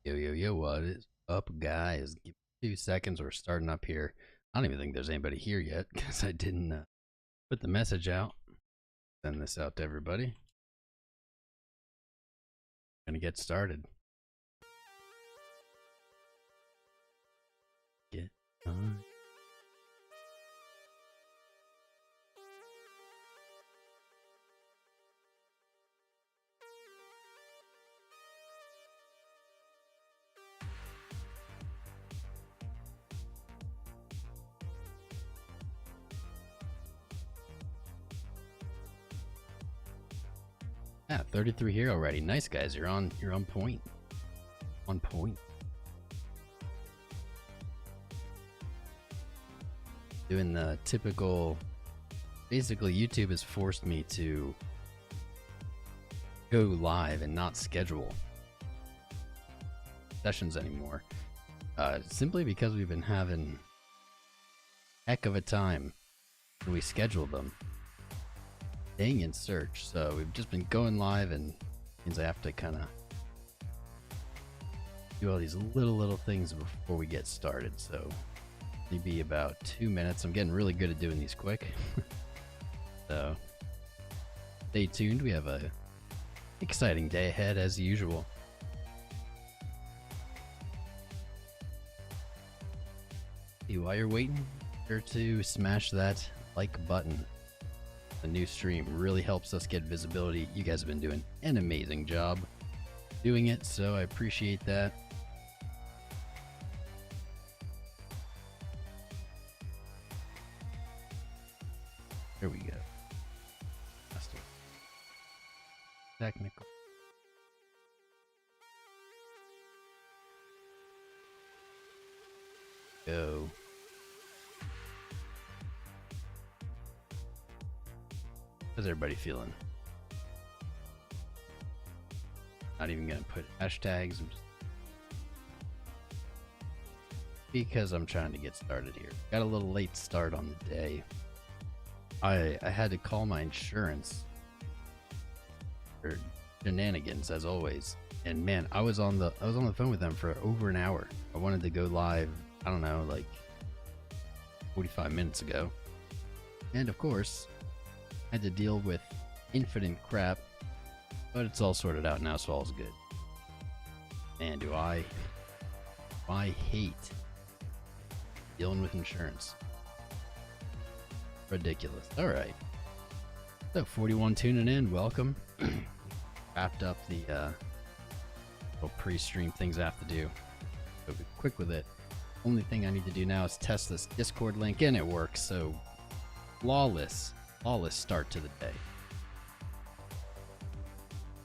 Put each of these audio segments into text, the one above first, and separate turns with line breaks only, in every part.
Yo, yo, yo, what is up, guys? Give me 2 seconds. We're starting up here. I don't even think there's anybody here yet because I didn't put the message out. Send this out to everybody. Gonna get started. Get on. Yeah, 33 here already. Nice, guys. You're on point. On point. Doing the typical. Basically, YouTube has forced me to go live and not schedule sessions anymore. Simply because we've been having heck of a time when we schedule them. Staying in search, so we've just been going live, and means I have to kind of do all these little things before we get started. So maybe about 2 minutes. I'm getting really good at doing these quick. So stay tuned. We have a exciting day ahead as usual. While you're waiting, sure to smash that like button. The new stream really helps us get visibility. You guys have been doing an amazing job doing it, so I appreciate that. There we go. Technical. Go. How's everybody feeling? Not even gonna put hashtags. Because I'm trying to get started here. Got a little late start on the day. I had to call my insurance for shenanigans as always. And man, I was on the phone with them for over an hour. I wanted to go live, I don't know, like 45 minutes ago. And of course, had to deal with infinite crap, but it's all sorted out now, so all's good. Man, do I hate dealing with insurance. Ridiculous. Alright. So 41 tuning in, welcome. Wrapped up the little pre-stream things I have to do. So be quick with it. Only thing I need to do now is test this Discord link, and it works, so flawless start to the day.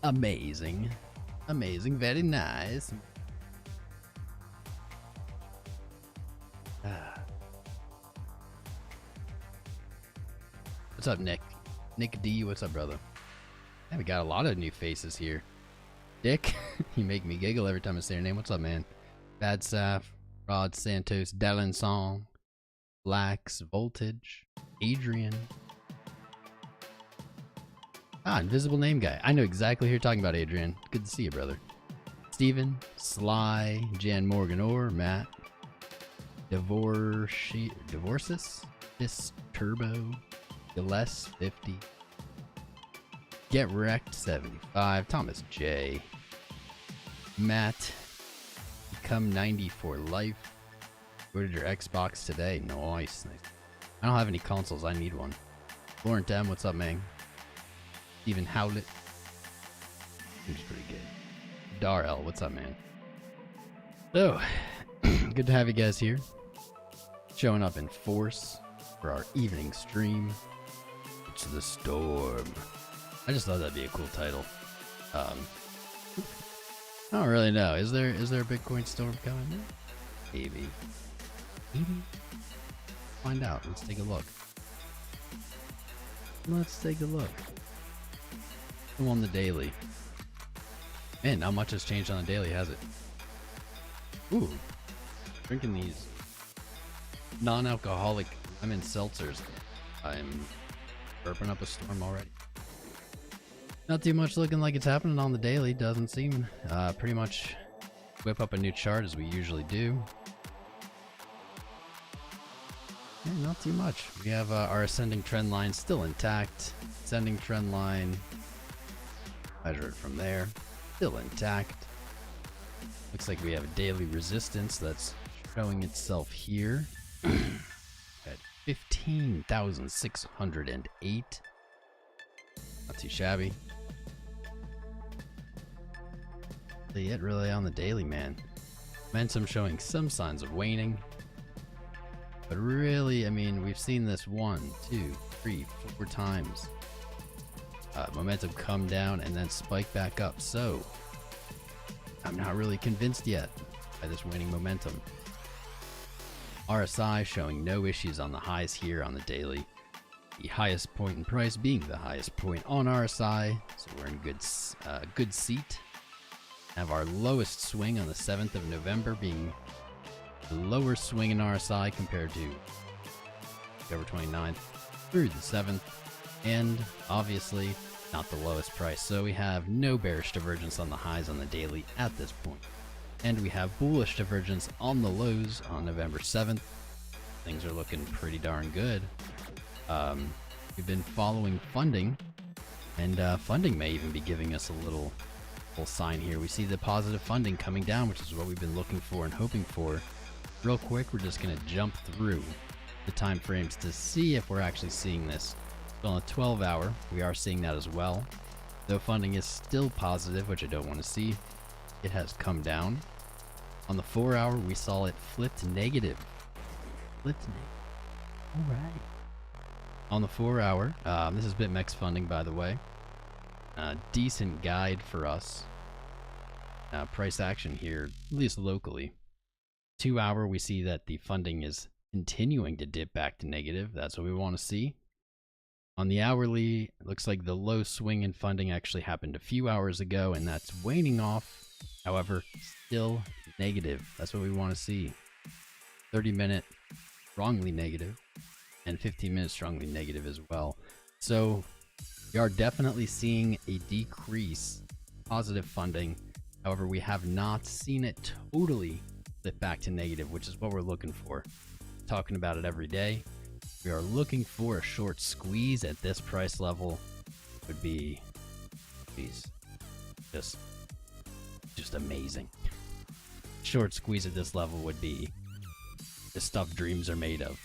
Amazing. Very nice. What's up, Nick? Nick D, what's up, brother? Yeah, we got a lot of new faces here. Dick, you make me giggle every time I say your name. What's up, man? Bad Saf, Rod Santos, Dylan Song, Blacks, Voltage, Adrian. Invisible name guy. I know exactly who you're talking about, Adrian. Good to see you, brother. Steven, Sly, Jan Morgan Orr, Matt, Divorces, This Turbo, Gilles 50, Get Wrecked 75, Thomas J, Matt, Become 90 for Life. Ordered your Xbox today. Nice. I don't have any consoles. I need one. Lauren M, what's up, man? Steven Howlett. Seems pretty good. Darrell, what's up, man? So, good to have you guys here. Showing up in force for our evening stream. It's the Storm. I just thought that'd be a cool title. I don't really know. Is there a Bitcoin storm coming? Maybe. Find out. Let's take a look. I'm on the daily. Man, not much has changed on the daily, has it? Ooh. Drinking these non-alcoholic lemon seltzers. I'm burping up a storm already. Not too much looking like it's happening on the daily. Doesn't seem pretty much whip up a new chart as we usually do. Yeah, not too much. We have our ascending trend line still intact. Ascending trend line, measure it from there, still intact. Looks like we have a daily resistance that's showing itself here at 15,608. Not too shabby. That's it really on the daily, man. Momentum showing some signs of waning. But really, I mean, we've seen this 1, 2, 3, 4 times. Momentum come down and then spike back up. So, I'm not really convinced yet by this waning momentum. RSI showing no issues on the highs here on the daily. The highest point in price being the highest point on RSI. So we're in good seat. Have our lowest swing on the 7th of November being the lower swing in RSI compared to October 29th through the 7th, and obviously not the lowest price. So we have no bearish divergence on the highs on the daily at this point. And we have bullish divergence on the lows on November 7th. Things are looking pretty darn good. We've been following funding, and funding may even be giving us a little sign here. We see the positive funding coming down, which is what we've been looking for and hoping for. Real quick, we're just going to jump through the time frames to see if we're actually seeing this. So on the 12-hour, we are seeing that as well. Though funding is still positive, which I don't want to see, it has come down. On the 4-hour, we saw it flipped negative. All right. On the 4-hour, this is BitMEX funding, by the way. Decent guide for us. Price action here, at least locally. 2-hour, we see that the funding is continuing to dip back to negative. That's what we want to see. On the hourly, it looks like the low swing in funding actually happened a few hours ago, and that's waning off. However, still negative. That's what we want to see. 30-minute, strongly negative, and 15-minute, strongly negative as well. So we are definitely seeing a decrease, positive funding. However, we have not seen it totally flip back to negative, which is what we're looking for. Talking about it every day. We are looking for a short squeeze at this price level. Would be, geez, just amazing. Short squeeze at this level would be the stuff dreams are made of.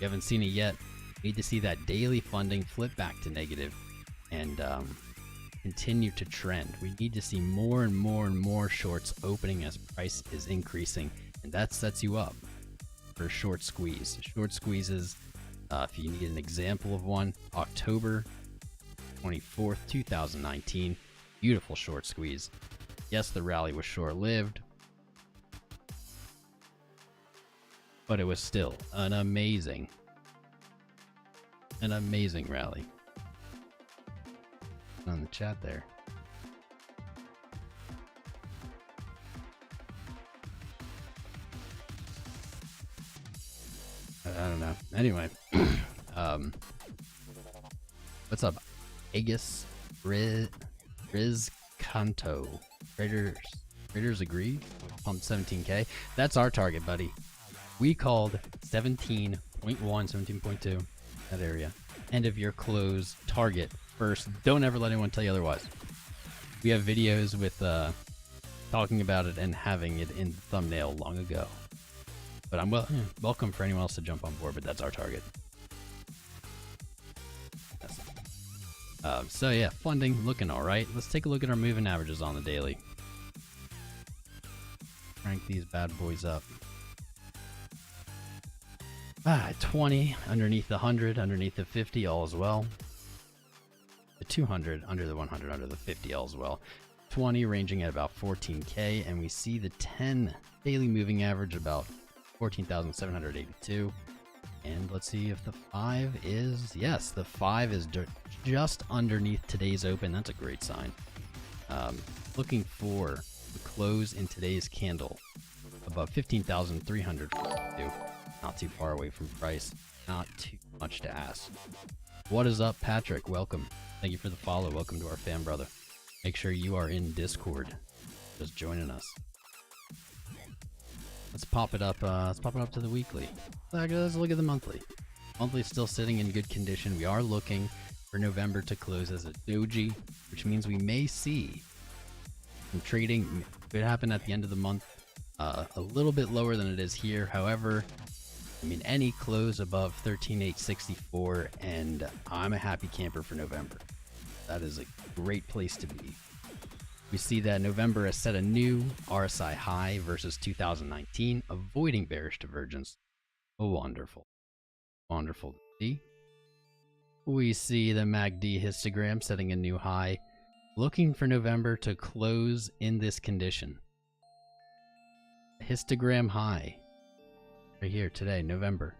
You haven't seen it yet. Need to see that daily funding flip back to negative and continue to trend. We need to see more and more and more shorts opening as price is increasing, and that sets you up for a short squeeze. Short squeezes, if you need an example of one, October 24th, 2019, beautiful short squeeze. Yes, the rally was short-lived, but it was still an amazing rally. On the chat there. I don't know. Anyway, what's up, Aegis Riz Kanto? Traders agree. Pumped 17k. That's our target, buddy. We called 17.1, 17.2, that area. End of your close target first. Don't ever let anyone tell you otherwise. We have videos with talking about it and having it in the thumbnail long ago. But I'm welcome for anyone else to jump on board, but that's our target. So yeah, funding looking all right. Let's take a look at our moving averages on the daily. Crank these bad boys up. 20 underneath the 100, underneath the 50, all as well. The 200 under the 100, under the 50, all as well. 20 ranging at about 14k, and we see the 10 daily moving average about 14,782. And let's see if the 5 is, yes, the 5 is just underneath today's open. That's a great sign. Looking for the close in today's candle above 15,342. Not too far away from price. Not too much to ask. What is up, Patrick? Welcome. Thank you for the follow. Welcome to our fan brother. Make sure you are in Discord. Just joining us. Let's pop it up. Let's pop it up to the weekly. Let's look at the monthly. Monthly is still sitting in good condition. We are looking for November to close as a doji, which means we may see some trading. Could happen at the end of the month, a little bit lower than it is here. However, I mean, any close above 13,864, and I'm a happy camper for November. That is a great place to be. We see that November has set a new RSI high versus 2019, avoiding bearish divergence. Oh, wonderful. Wonderful to see. We see the MACD histogram setting a new high, looking for November to close in this condition. Histogram high. Right here today, November.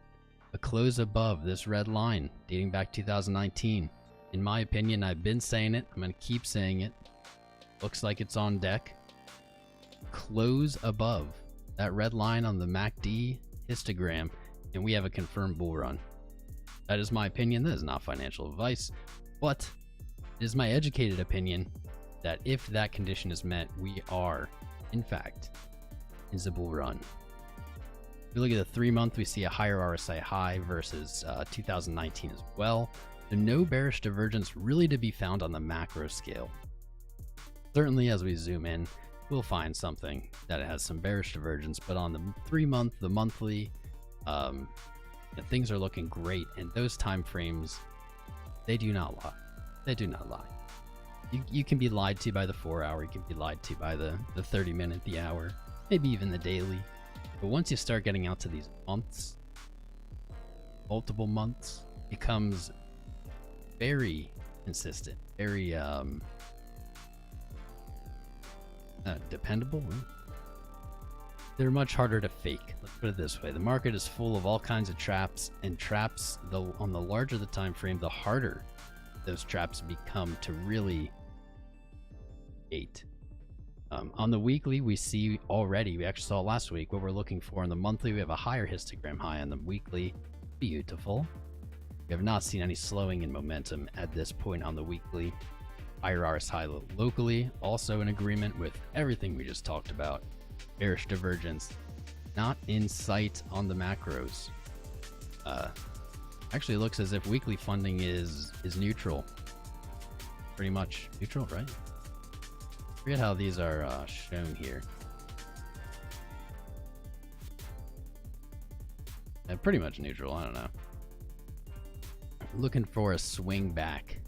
A close above this red line dating back 2019. In my opinion, I've been saying it. I'm going to keep saying it. Looks like it's on deck. Close above that red line on the MACD histogram, and we have a confirmed bull run. That is my opinion. That is not financial advice, but it is my educated opinion that if that condition is met, we are, in fact, in the bull run. If we look at the 3-month, we see a higher RSI high versus 2019 as well. So no bearish divergence really to be found on the macro scale. Certainly as we zoom in, we'll find something that has some bearish divergence, but on the 3-month, the monthly, things are looking great, and those time frames, they do not lie. They do not lie. You can be lied to by the 4-hour, you can be lied to by the 30-minute, the hour, maybe even the daily. But once you start getting out to these months, multiple months, becomes very consistent, very dependable. They're much harder to fake. Let's put it this way. The market is full of all kinds of traps, and traps, on the larger the time frame, the harder those traps become to really bait. On the weekly, we see already, we actually saw last week, what we're looking for. On the monthly, we have a higher histogram high. On the weekly, beautiful. We have not seen any slowing in momentum at this point on the weekly. Higher RSI locally, also in agreement with everything we just talked about. Bearish divergence, not in sight on the macros. Actually, it looks as if weekly funding is neutral. Pretty much neutral, right? Forget how these are shown here. Pretty much neutral, I don't know. Looking for a swing back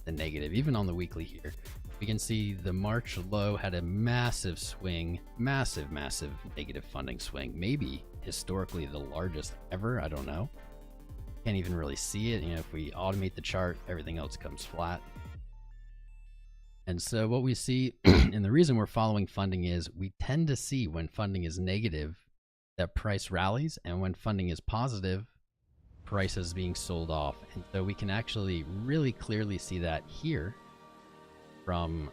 the negative, even on the weekly here. We can see the March low had a massive swing, massive negative funding swing, maybe historically the largest ever, I don't know. Can't even really see it. You know, if we automate the chart, everything else comes flat. And so what we see, and the reason we're following funding is we tend to see when funding is negative, that price rallies, and when funding is positive, price is being sold off. And so we can actually really clearly see that here from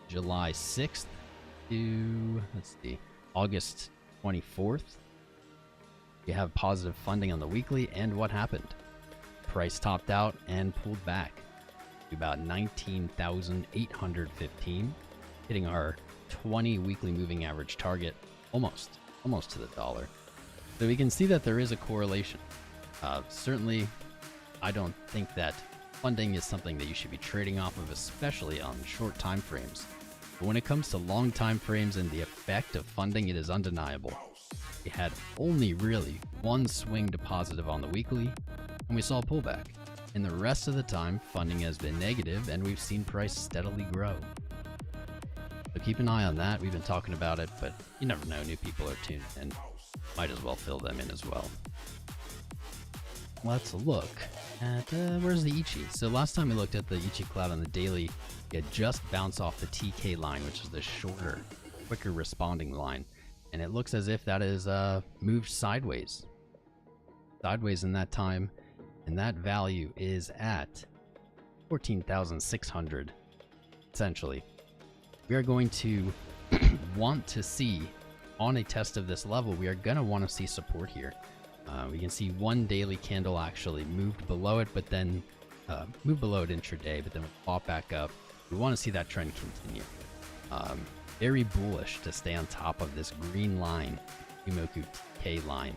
July 6th to, let's see, August 24th. You have positive funding on the weekly, and what happened? Price topped out and pulled back to about 19,815, hitting our 20 weekly moving average target, almost to the dollar. So we can see that there is a correlation. Certainly, I don't think that funding is something that you should be trading off of, especially on short time frames. But when it comes to long time frames and the effect of funding, it is undeniable. We had only really one swing to positive on the weekly, and we saw a pullback. And the rest of the time, funding has been negative, and we've seen price steadily grow. So keep an eye on that. We've been talking about it, but you never know. New people are tuned in. Might as well fill them in as well. Let's look at, where's the Ichi? So last time we looked at the Ichi cloud on the daily, it just bounced off the TK line, which is the shorter, quicker responding line. And it looks as if that is moved sideways. Sideways in that time. And that value is at 14,600, essentially. We are going to want to see, on a test of this level, we are going to want to see support here. We can see one daily candle actually moved below it, but then moved below it intraday, but then fought back up. We want to see that trend continue. Very bullish to stay on top of this green line Ichimoku K line.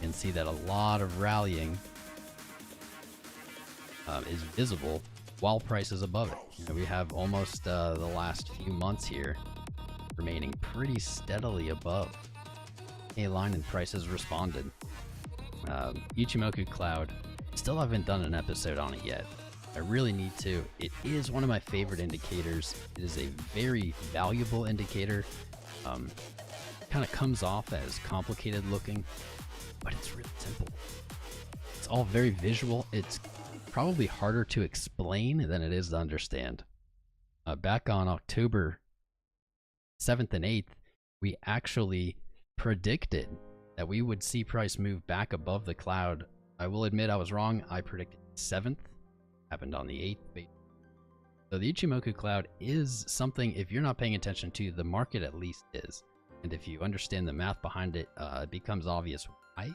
You can see that a lot of rallying is visible while price is above it. You know, we have almost the last few months here remaining pretty steadily above K line, and price has responded. Ichimoku Cloud, still haven't done an episode on it yet. I really need to. It is one of my favorite indicators. It is a very valuable indicator. Kind of comes off as complicated looking, but it's really simple. It's all very visual. It's probably harder to explain than it is to understand. Back on October 7th and 8th, we actually predicted that we would see price move back above the cloud. I will admit I was wrong. I predicted 7th. Happened on the 8th. So the Ichimoku Cloud is something, if you're not paying attention to, the market at least is. And if you understand the math behind it, it becomes obvious why.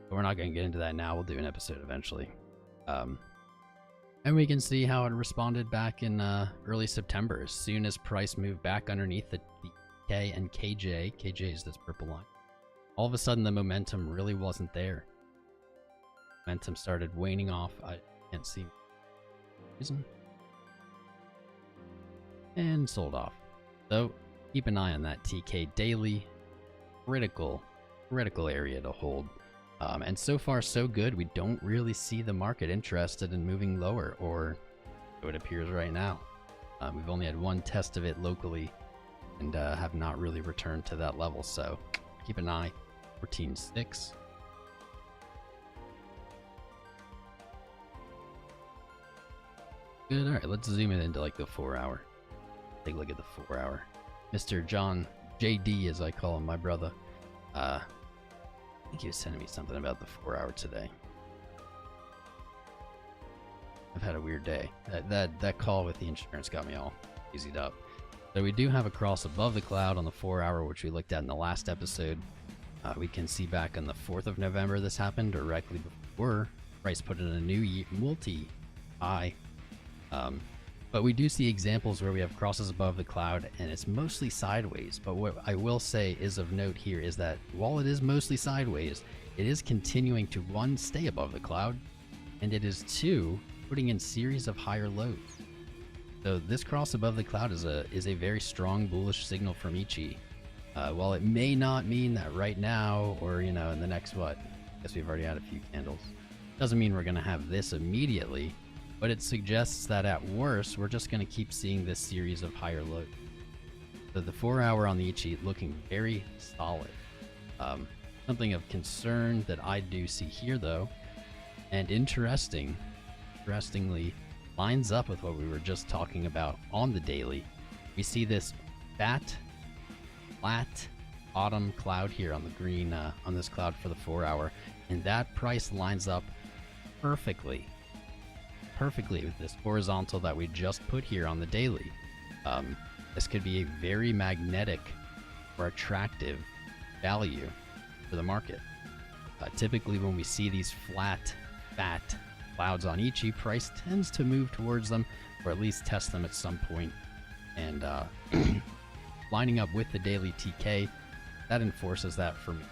But we're not going to get into that now. We'll do an episode eventually. And we can see how it responded back in early September. As soon as price moved back underneath the K and KJ, KJ is this purple line, all of a sudden the momentum really wasn't there. Momentum started waning off. I can't see reason. And sold off. So keep an eye on that TK daily. Critical area to hold. And so far so good. We don't really see the market interested in moving lower, or so it appears right now. We've only had one test of it locally and have not really returned to that level. So keep an eye. 14.6. Good. All right, let's zoom it into like the 4 hour. Take a look at the 4 hour. Mr. John JD, as I call him, my brother. I think he was sending me something about the 4 hour today. I've had a weird day. That call with the insurance got me all easied up. So we do have a cross above the cloud on the 4 hour, which we looked at in the last episode. We can see back on the 4th of November this happened, directly before price put in a new multi-high. But we do see examples where we have crosses above the cloud and it's mostly sideways. But what I will say is of note here is that while it is mostly sideways, it is continuing to, one, stay above the cloud, and it is, two, putting in series of higher lows. So this cross above the cloud is a very strong bullish signal from Ichi. While it may not mean that right now, or in the next I guess we've already had a few candles. Doesn't mean we're going to have this immediately. But it suggests that at worst, we're just going to keep seeing this series of higher lows. So the 4 hour on the Ichi looking very solid. Something of concern that I do see here though, and interestingly lines up with what we were just talking about on the daily. We see this flat bottom cloud here on the green, on this cloud for the 4 hour, and that price lines up perfectly with this horizontal that we just put here on the daily. This could be a very magnetic or attractive value for the market. Typically when we see these flat clouds on Ichi, price tends to move towards them, or at least test them at some point. And lining up with the daily TK, that enforces that for me,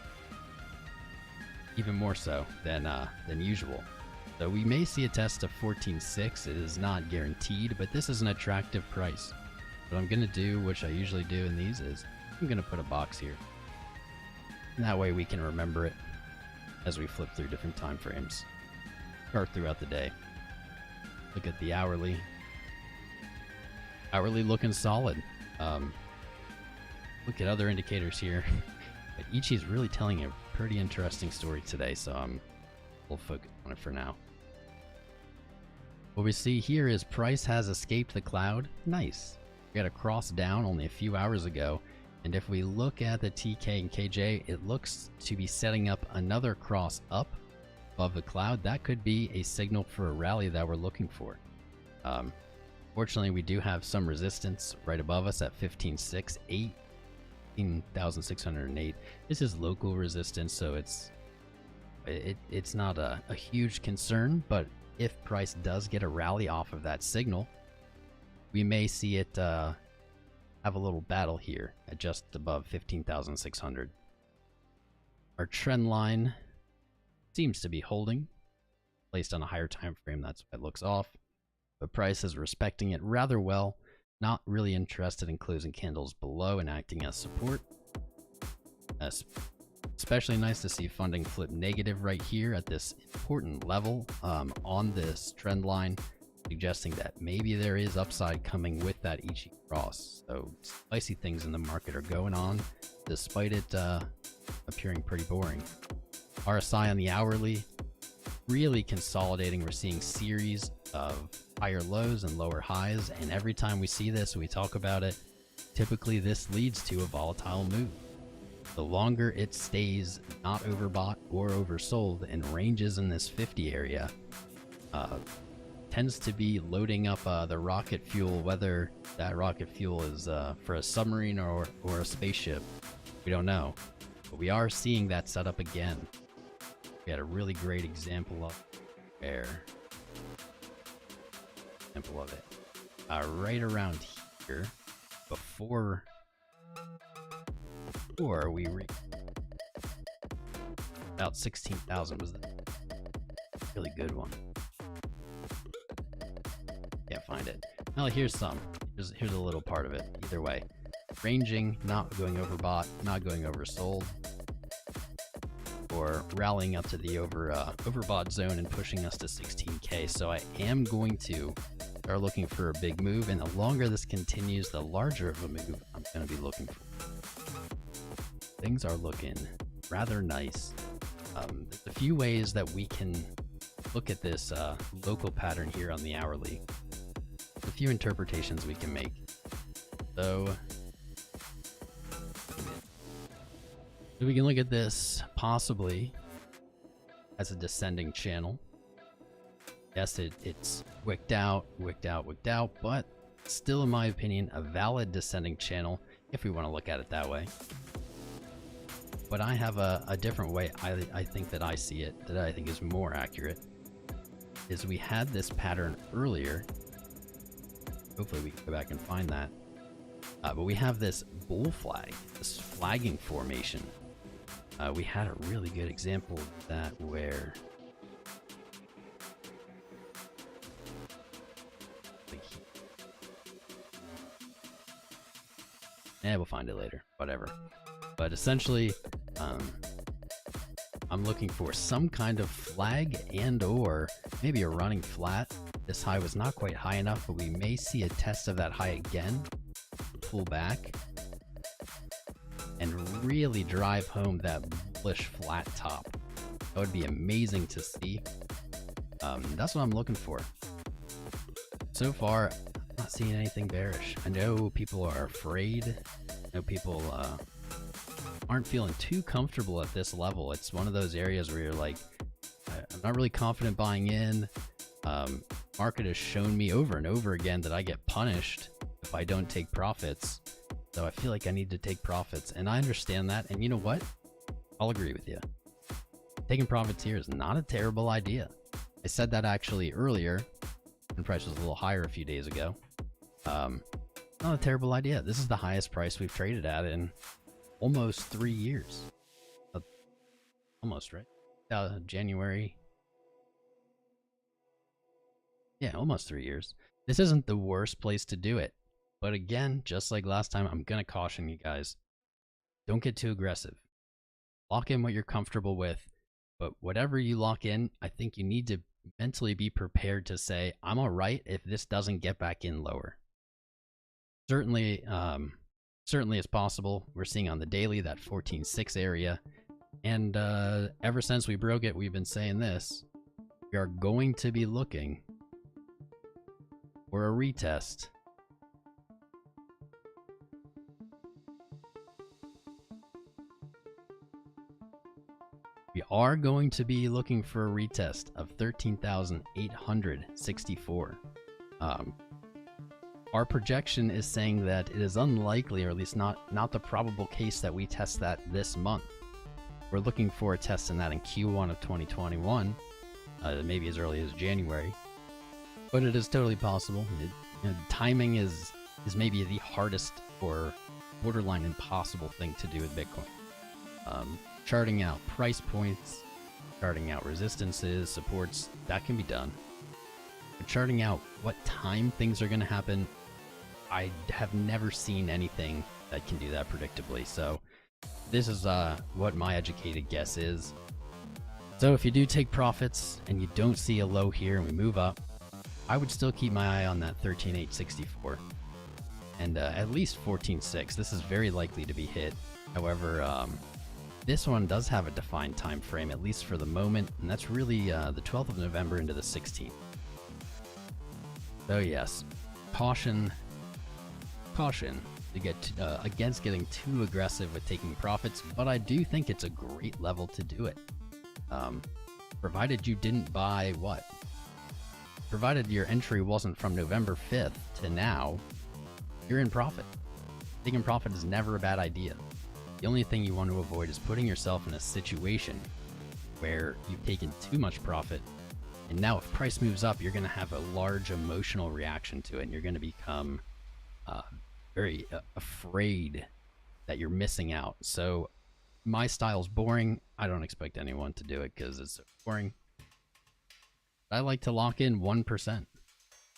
even more so than usual. So we may see a test of 14.6. It is not guaranteed, but this is an attractive price. What I'm going to do, which I usually do in these, is I'm going to put a box here. And that way we can remember it as we flip through different time frames or throughout the day. Look at the hourly. Hourly looking solid. Look at other indicators here. But Ichi's really telling a pretty interesting story today, so we'll focus on it for now. What we see here is price has escaped the cloud. Nice. We got a cross down only a few hours ago, and if we look at the TK and KJ, it looks to be setting up another cross up above the cloud. That could be a signal for a rally that we're looking for. Fortunately, we do have some resistance right above us at 15.68, 15,608. This is local resistance, so it's not a huge concern, but if price does get a rally off of that signal, we may see it have a little battle here at just above 15,600. Our trend line seems to be holding. Placed on a higher time frame, that's why it looks off. But price is respecting it rather well. Not really interested in closing candles below and acting as support. Especially nice to see funding flip negative right here at this important level on this trend line, suggesting that maybe there is upside coming with that Ichi cross. So spicy things in the market are going on, despite it appearing pretty boring. RSI on the hourly, really consolidating. We're seeing series of higher lows and lower highs, and every time we see this, we talk about it, typically this leads to a volatile move. The longer it stays not overbought or oversold and ranges in this 50 area, tends to be loading up the rocket fuel, whether that rocket fuel is for a submarine or a spaceship. We don't know, but we are seeing that set up again. We had a really great example of it right around here before we reached about 16,000 was the really good one. Can't find it. Well, here's some. Here's a little part of it. Either way, ranging, not going overbought, not going oversold, or rallying up to the overbought zone and pushing us to 16K. So I am going to start looking for a big move, and the longer this continues, the larger of a move I'm going to be looking for. Things are looking rather nice. There's a few ways that we can look at this local pattern here on the hourly. A few interpretations we can make. So we can look at this possibly as a descending channel. Yes, it's wicked out, but still, in my opinion, a valid descending channel if we want to look at it that way. But I have a different way I think that I see it, that I think is more accurate, is we had this pattern earlier. Hopefully we can go back and find that. But we have this bull flag, this flagging formation. We had a really good example of that where we'll find it later, whatever. But essentially, I'm looking for some kind of flag and or maybe a running flat. This high was not quite high enough, but we may see a test of that high again, pull back, and really drive home that bullish flat top. That would be amazing to see. That's what I'm looking for. So far, I'm not seeing anything bearish. I know people are afraid. I know people aren't feeling too comfortable at this level. It's one of those areas where you're like, I'm not really confident buying in. Market has shown me over and over again that I get punished if I don't take profits. So I feel like I need to take profits, and I understand that. And you know what? I'll agree with you. Taking profits here is not a terrible idea. I said that actually earlier when price was a little higher a few days ago. Not a terrible idea. This is the highest price we've traded at in almost 3 years. Almost, right? January. Yeah, almost 3 years. This isn't the worst place to do it. But again, just like last time, I'm going to caution you guys. Don't get too aggressive. Lock in what you're comfortable with. But whatever you lock in, I think you need to mentally be prepared to say, I'm all right if this doesn't get back in lower. Certainly it's possible. We're seeing on the daily that 14.6 area. And ever since we broke it, we've been saying this. We are going to be looking for a retest. We are going to be looking for a retest of 13,864. Our projection is saying that it is unlikely, or at least not the probable case, that we test that this month. We're looking for a test in that in Q1 of 2021, maybe as early as January. But it is totally possible. Timing is maybe the hardest or borderline impossible thing to do with Bitcoin. Charting out price points, charting out resistances, supports, that can be done. But charting out what time things are going to happen, I have never seen anything that can do that predictably. So this is what my educated guess is. So if you do take profits and you don't see a low here and we move up, I would still keep my eye on that 13.864 and at least 14.6. This is very likely to be hit. However, this one does have a defined time frame, at least for the moment, and that's really the 12th of November into the 16th. So yes, caution to get against getting too aggressive with taking profits, but I do think it's a great level to do it. Provided you didn't buy what? Provided your entry wasn't from November 5th to now, you're in profit. Taking profit is never a bad idea. The only thing you want to avoid is putting yourself in a situation where you've taken too much profit, and now if price moves up, you're going to have a large emotional reaction to it, and you're going to become very afraid that you're missing out. So my style's boring. I don't expect anyone to do it because it's so boring. I like to lock in 1%. I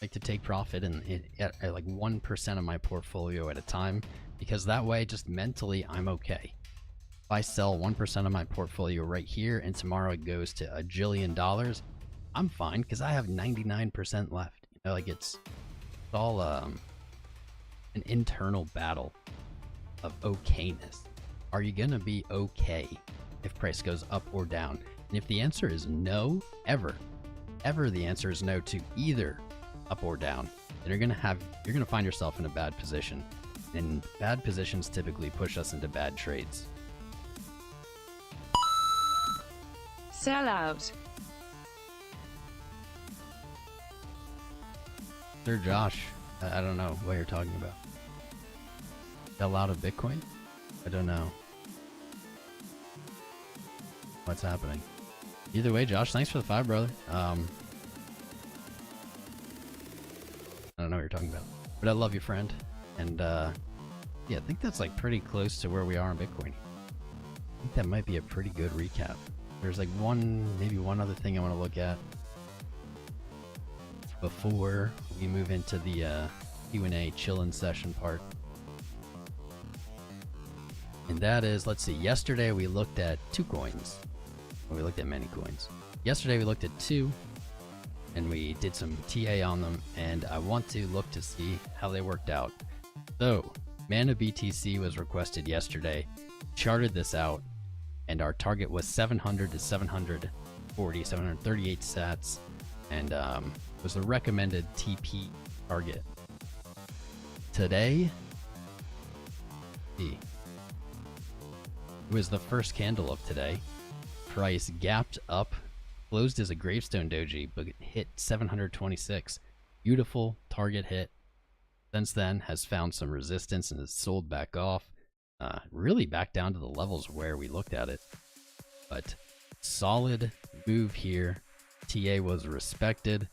like to take profit at like 1% of my portfolio at a time, because that way, just mentally, I'm okay. If I sell 1% of my portfolio right here and tomorrow it goes to $1 jillion, I'm fine because I have 99% left. You know, like it's all an internal battle of okayness. Are you gonna be okay if price goes up or down? And if the answer is no, ever the answer is no to either up or down, then you're gonna find yourself in a bad position. And bad positions typically push us into bad trades.
Sell out.
Sir Josh, I don't know what you're talking about. Sell out of Bitcoin? I don't know. What's happening? Either way, Josh, thanks for the 5, brother. I don't know what you're talking about, but I love you, friend. And yeah, I think that's like pretty close to where we are in Bitcoin. I think that might be a pretty good recap. There's like maybe one other thing I want to look at before we move into the Q&A chillin' session part. And that is, let's see, yesterday we looked at 2 coins. Well, we looked at many coins. Yesterday we looked at 2, and we did some TA on them, and I want to look to see how they worked out. So, Mana BTC was requested yesterday, charted this out, and our target was 700 to 738 sats, and was the recommended TP target. Today, it was the first candle of today. Price gapped up, closed as a gravestone doji, but hit 726. Beautiful target hit. Since then, has found some resistance and has sold back off. Really back down to the levels where we looked at it. But solid move here. TA was respected,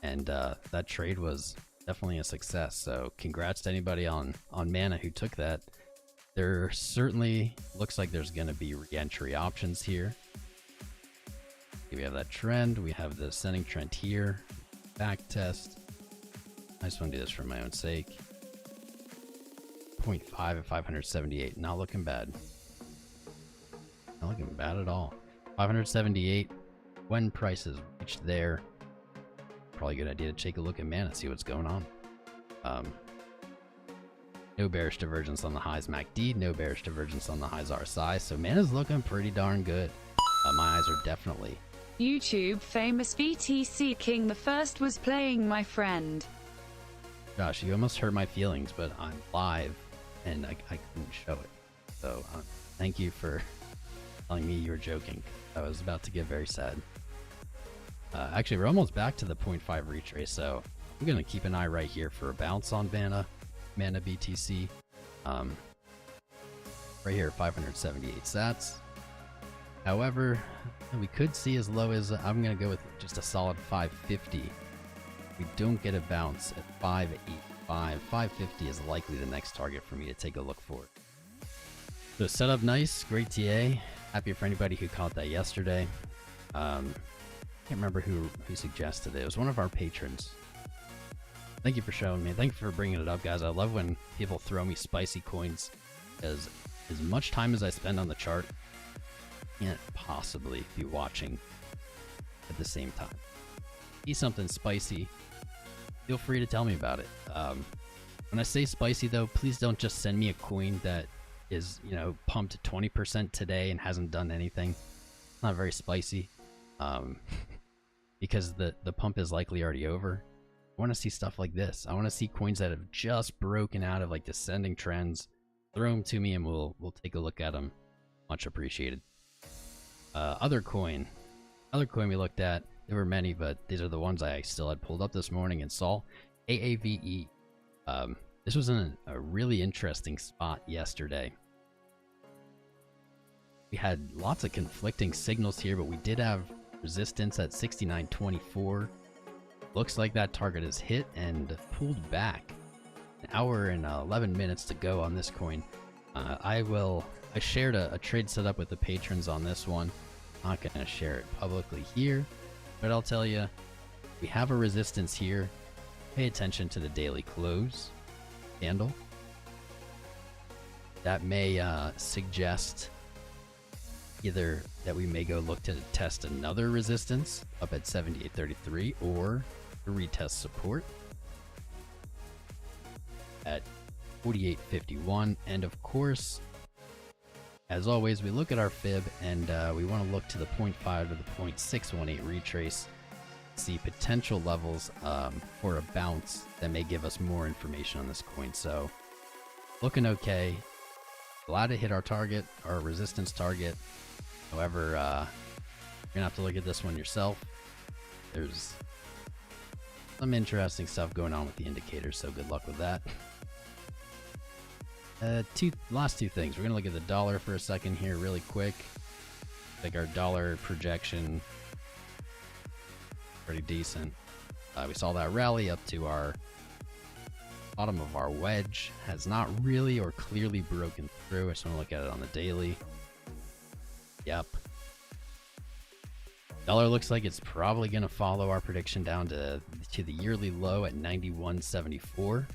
and that trade was definitely a success. So congrats to anybody on Mana who took that. There certainly looks like there's going to be re-entry options here. We have that trend. We have the ascending trend here. Back test. I just want to do this for my own sake. 0.5 at 578. Not looking bad. Not looking bad at all. 578. When prices reach there, probably a good idea to take a look at Mana, see what's going on. No bearish divergence on the highs MACD, no bearish divergence on the highs RSI, so Mana's looking pretty darn good. My eyes are definitely.
YouTube famous BTC King the First was playing, my friend.
Gosh, you almost hurt my feelings, but I'm live and I couldn't show it. So thank you for telling me you were joking. I was about to get very sad. Actually, we're almost back to the 0.5 retrace, so I'm going to keep an eye right here for a bounce on Mana BTC. Right here, 578 sats. However, we could see as low as, I'm going to go with just a solid 550. We don't get a bounce at 585. 550 is likely the next target for me to take a look for. So set up nice, great TA. Happy for anybody who caught that yesterday. Can't remember who suggested it. It was one of our patrons. Thank you for showing me. Thank you for bringing it up, guys. I love when people throw me spicy coins, because as much time as I spend on the chart, I can't possibly be watching at the same time. See something spicy, feel free to tell me about it. When I say spicy, though, please don't just send me a coin that is, you know, pumped 20% today and hasn't done anything. It's not very spicy, because the pump is likely already over. I want to see stuff like this. I want to see coins that have just broken out of like descending trends. Throw them to me and we'll take a look at them. Much appreciated. Other coin we looked at. There were many, but these are the ones I still had pulled up this morning and saw. AAVE. This was in a really interesting spot yesterday. We had lots of conflicting signals here, but we did have resistance at 69.24. Looks like that target is hit and pulled back. An hour and 11 minutes to go on this coin. I shared a trade setup with the patrons on this one. Not gonna share it publicly here, but I'll tell you, we have a resistance here. Pay attention to the daily close candle. That may suggest either that we may go look to test another resistance up at 78.33 or retest support at 48.51. And of course, as always, we look at our fib and we want to look to the 0.5 to the 0.618 retrace, see potential levels for a bounce that may give us more information on this coin. So looking okay. Glad to hit our target, our resistance target. However, you're gonna have to look at this one yourself. There's some interesting stuff going on with the indicators, so good luck with that. Last two things. We're gonna look at the dollar for a second here really quick. Like our dollar projection, pretty decent. We saw that rally up to our bottom of our wedge. Has not really or clearly broken through. I just want to look at it on the daily. Yep. Dollar looks like it's probably going to follow our prediction down to the yearly low at 91.74.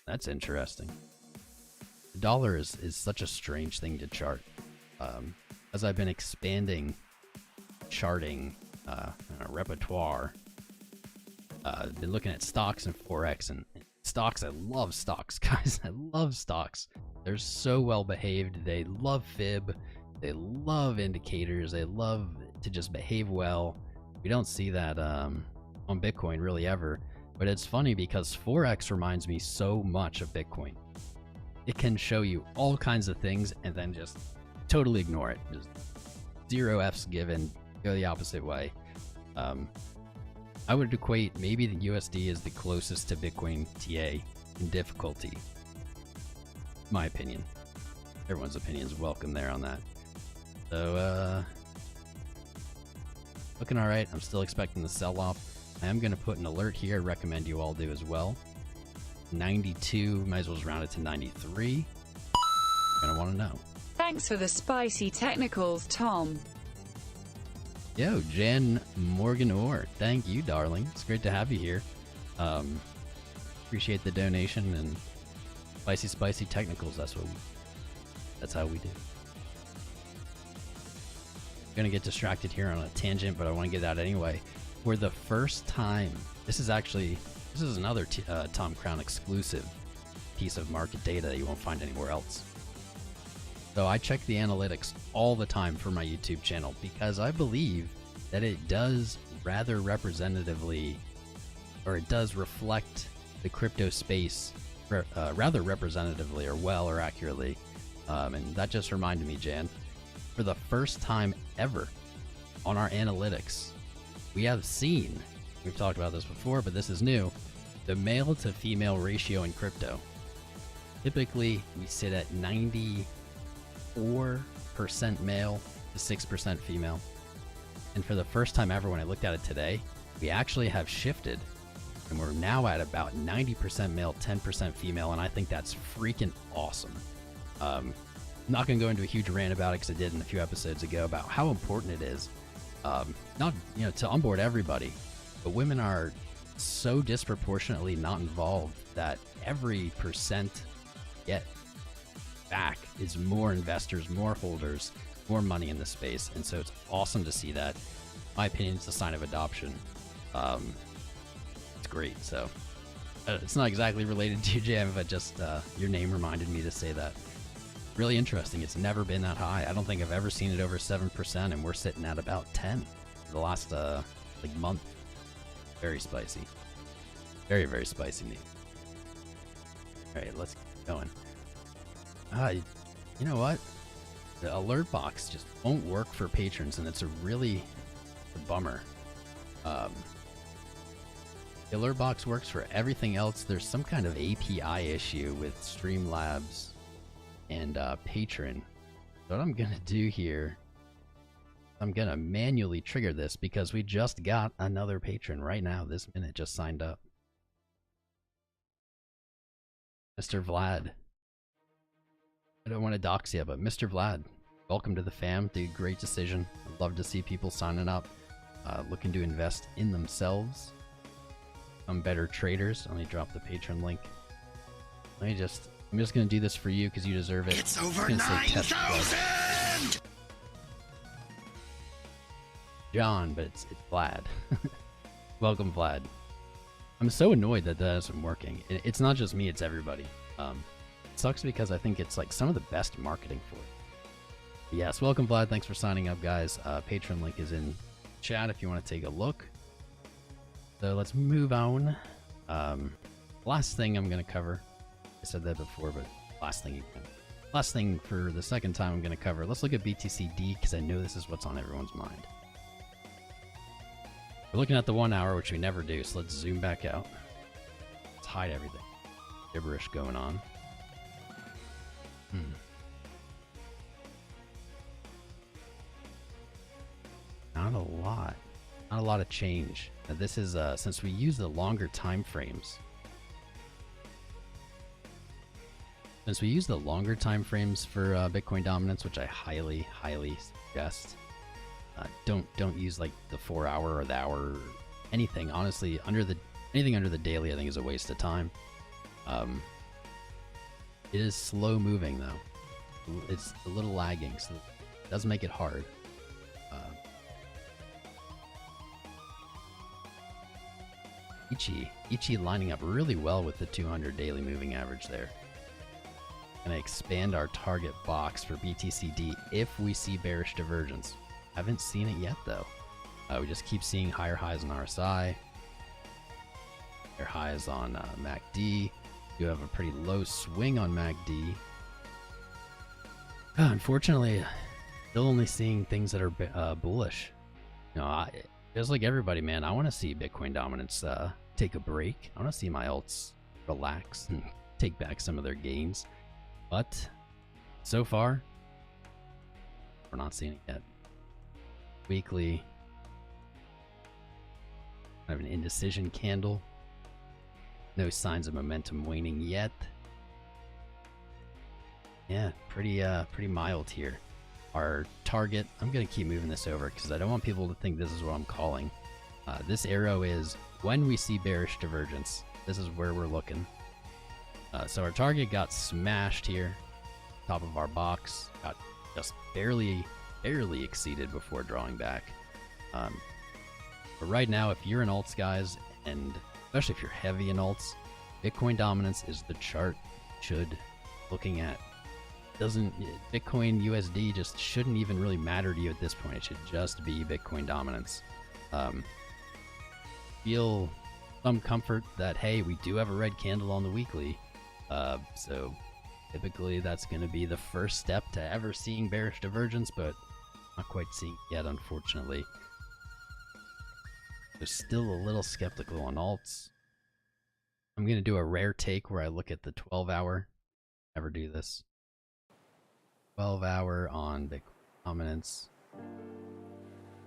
That's interesting. The dollar is such a strange thing to chart. As I've been expanding charting repertoire, I've been looking at stocks and Forex and stocks. I love stocks, guys. I love stocks. They're so well behaved. They love fib. They love indicators. They love to just behave well. We don't see that on Bitcoin really ever. But it's funny because Forex reminds me so much of Bitcoin. It can show you all kinds of things and then just totally ignore it. Just zero F's given. Go the opposite way. I would equate maybe the USD is the closest to Bitcoin TA in difficulty. My opinion. Everyone's opinion is welcome there on that. So, looking alright. I'm still expecting the sell-off. I am going to put an alert here. I recommend you all do as well. 92, might as well just round it to 93. You're going to want to know.
Thanks for the spicy technicals, Tom.
Yo, Jan Morgan Orr. Thank you, darling. It's great to have you here. Appreciate the donation and spicy technicals. That's how we do. I'm gonna get distracted here on a tangent, but I want to get out anyway. For the first time, this is another Tom Crown exclusive piece of market data that you won't find anywhere else. So I check the analytics all the time for my YouTube channel because I believe that it does rather representatively, or it does reflect the crypto space rather representatively or well or accurately. And that just reminded me, Jan, for the first time ever on our analytics, we have seen, we've talked about this before, but this is new, the male to female ratio in crypto. Typically, we sit at 94% male to 6% female. And for the first time ever, when I looked at it today, we actually have shifted And we're now at about 90% male, 10% female, and I think that's freaking awesome. I'm not going to go into a huge rant about it because I did in a few episodes ago about how important it is, not, to onboard everybody, but women are so disproportionately not involved that every percent get back is more investors, more holders, more money in the space. And so it's awesome to see that. In my opinion, it's a sign of adoption. It's great. So it's not exactly related to you, Jam, but just your name reminded me to say that. Really interesting. It's never been that high. I don't think I've ever seen it over 7%, and we're sitting at about 10 for the last month. Very spicy. Very, very spicy news. All right, let's keep going. You know what? The alert box just won't work for patrons, and it's a bummer. The alert box works for everything else. There's some kind of API issue with Streamlabs and Patron. So what I'm gonna do here, I'm gonna manually trigger this because we just got another patron right now. This minute just signed up. Mr. Vlad. I don't want to dox you, but Mr. Vlad, welcome to the fam. Dude, great decision. I'd love to see people signing up, looking to invest in themselves. Become better traders. Let me drop the patron link. I'm just gonna do this for you because you deserve it.
It's over 9,000!
John, but it's Vlad. Welcome, Vlad. I'm so annoyed that isn't working. It's not just me, it's everybody. It sucks because I think it's like some of the best marketing for it. But yes, welcome, Vlad. Thanks for signing up, guys. Patreon link is in chat if you want to take a look. So let's move on. Last thing I'm going to cover. I said that before, but last thing for the second time I'm going to cover. Let's look at BTCD because I know this is what's on everyone's mind. We're looking at the 1 hour, which we never do, so let's zoom back out. Let's hide everything. Gibberish going on. Not a lot of change. Now this is since we use the longer time frames. Since we use the longer time frames for Bitcoin dominance, which I highly suggest. Don't use like the 4 hour or the hour or anything. Honestly, anything under the daily I think is a waste of time. It is slow moving though. It's a little lagging, so it does make it hard. Ichi lining up really well with the 200 daily moving average there. Gonna expand our target box for BTCD if we see bearish divergence. Haven't seen it yet though. We just keep seeing higher highs on RSI, higher highs on MACD. You have a pretty low swing on MACD. Unfortunately, still only seeing things that are bullish. Just like everybody, man, I want to see Bitcoin dominance take a break. I want to see my alts relax and take back some of their gains. But so far, we're not seeing it yet. Weekly, I have an indecision candle. No signs of momentum waning yet. Yeah, pretty mild here. Our target, I'm gonna keep moving this over because I don't want people to think this is what I'm calling. This arrow is when we see bearish divergence. This is where we're looking. So our target got smashed here. Top of our box got just barely exceeded before drawing back. But right now, if you're in alts, guys, and especially if you're heavy in alts, Bitcoin dominance is the chart you should looking at. Bitcoin USD just shouldn't even really matter to you at this point. It should just be Bitcoin dominance. Feel some comfort that, hey, we do have a red candle on the weekly. So typically that's going to be the first step to ever seeing bearish divergence, but not quite seeing it yet, unfortunately. So still a little skeptical on alts. I'm going to do a rare take where I look at the 12-hour. Never do this. 12-hour on Bitcoin dominance.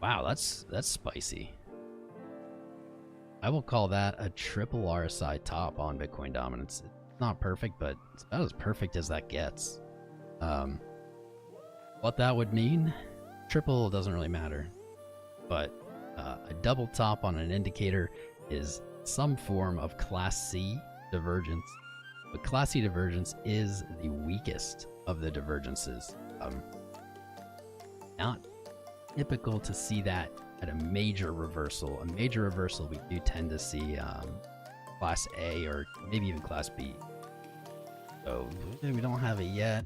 Wow, that's spicy. I will call that a triple RSI top on Bitcoin dominance. It's not perfect, but it's about as perfect as that gets. What that would mean, triple doesn't really matter, but a double top on an indicator is some form of Class C divergence. But Class C divergence is the weakest of the divergences. Not typical to see that at a major reversal. A major reversal we do tend to see Class A or maybe even Class B. So we don't have it yet.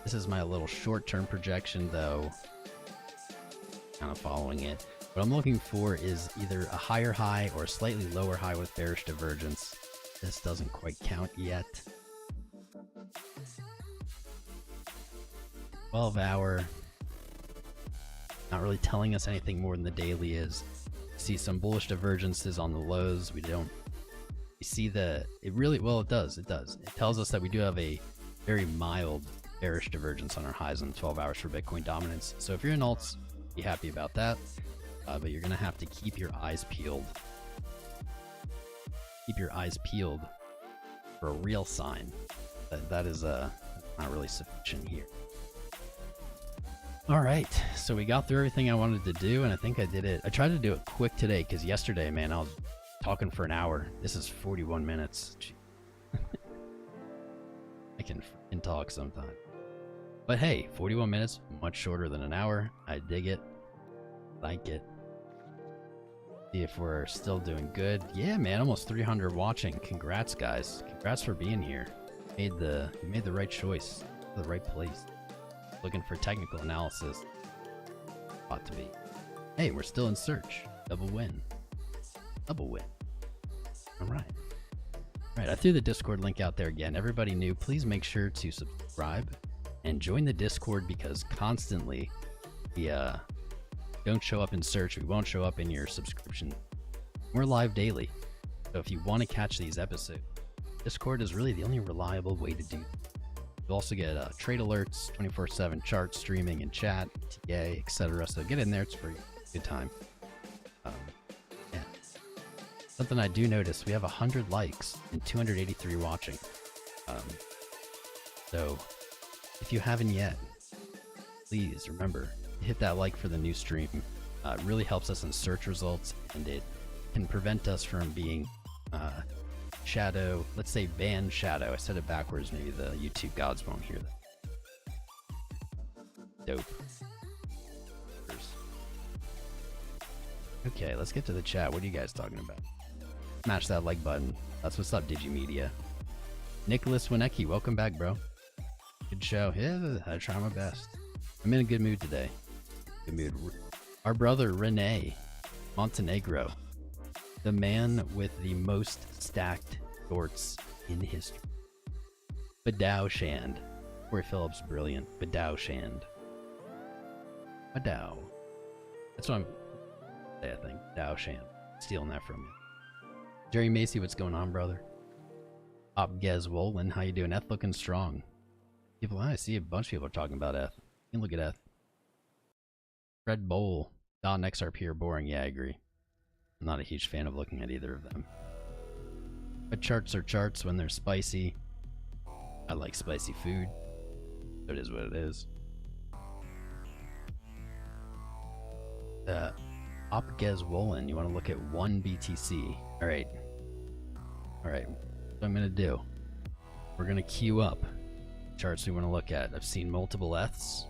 This is my little short-term projection though. Kind of following it. What I'm looking for is either a higher high or a slightly lower high with bearish divergence. This doesn't quite count yet. 12-hour. Not really telling us anything more than the daily is. See some bullish divergences on the lows. We see it does. It tells us that we do have a very mild bearish divergence on our highs on 12 hours for Bitcoin dominance. So if you're in alts, be happy about that. But you're going to have to keep your eyes peeled. Keep your eyes peeled for a real sign. That is not really sufficient here. All right, so we got through everything I wanted to do, and I think I did it. I tried to do it quick today because yesterday, man, I was talking for an hour. This is 41 minutes. I can freaking talk sometimes. But hey, 41 minutes, much shorter than an hour. I dig it. Like it. See if we're still doing good. Yeah, man, almost 300 watching. Congrats, guys. Congrats for being here. You made the right choice. The right place. Looking for technical analysis. Ought to be. Hey, we're still in search. Double win. Double win. Alright. Alright, I threw the Discord link out there again. Everybody new, please make sure to subscribe and join the Discord because constantly we don't show up in search. We won't show up in your subscription. We're live daily. So if you want to catch these episodes, Discord is really the only reliable way to do it. You'll also get trade alerts, 24/7 chart streaming and chat, TA, etc. So get in there. It's free. Good time. Yeah. Something I do notice, we have 100 likes and 283 watching. So if you haven't yet, please remember to hit that like for the new stream. It really helps us in search results, and it can prevent us from being shadow, let's say ban shadow. I said it backwards, maybe the YouTube gods won't hear that. Dope. Okay, let's get to the chat. What are you guys talking about? Smash that like button. That's what's up, Digimedia. Nicholas Winecki, welcome back, bro. Good show. Yeah, I try my best. I'm in a good mood today. Good mood. Our brother Rene Montenegro, the man with the most stacked shorts in history. Badow Shand. Corey Phillips, brilliant. Badow Shand. Badow. That's what I'm saying, I think. Badow Shand. Stealing that from you. Jerry Macy, what's going on, brother? Opgez Wolin, how you doing? Eth looking strong. People, I see a bunch of people are talking about Eth. You can look at Eth. Fred Bowl. Don XRP are boring. Yeah, I agree. I'm not a huge fan of looking at either of them. But charts are charts when they're spicy. I like spicy food. So it is what it is. Opgez Wolin, you want to look at one BTC. Alright. Alright. What I'm going to do. We're going to queue up charts we want to look at. I've seen multiple Eths.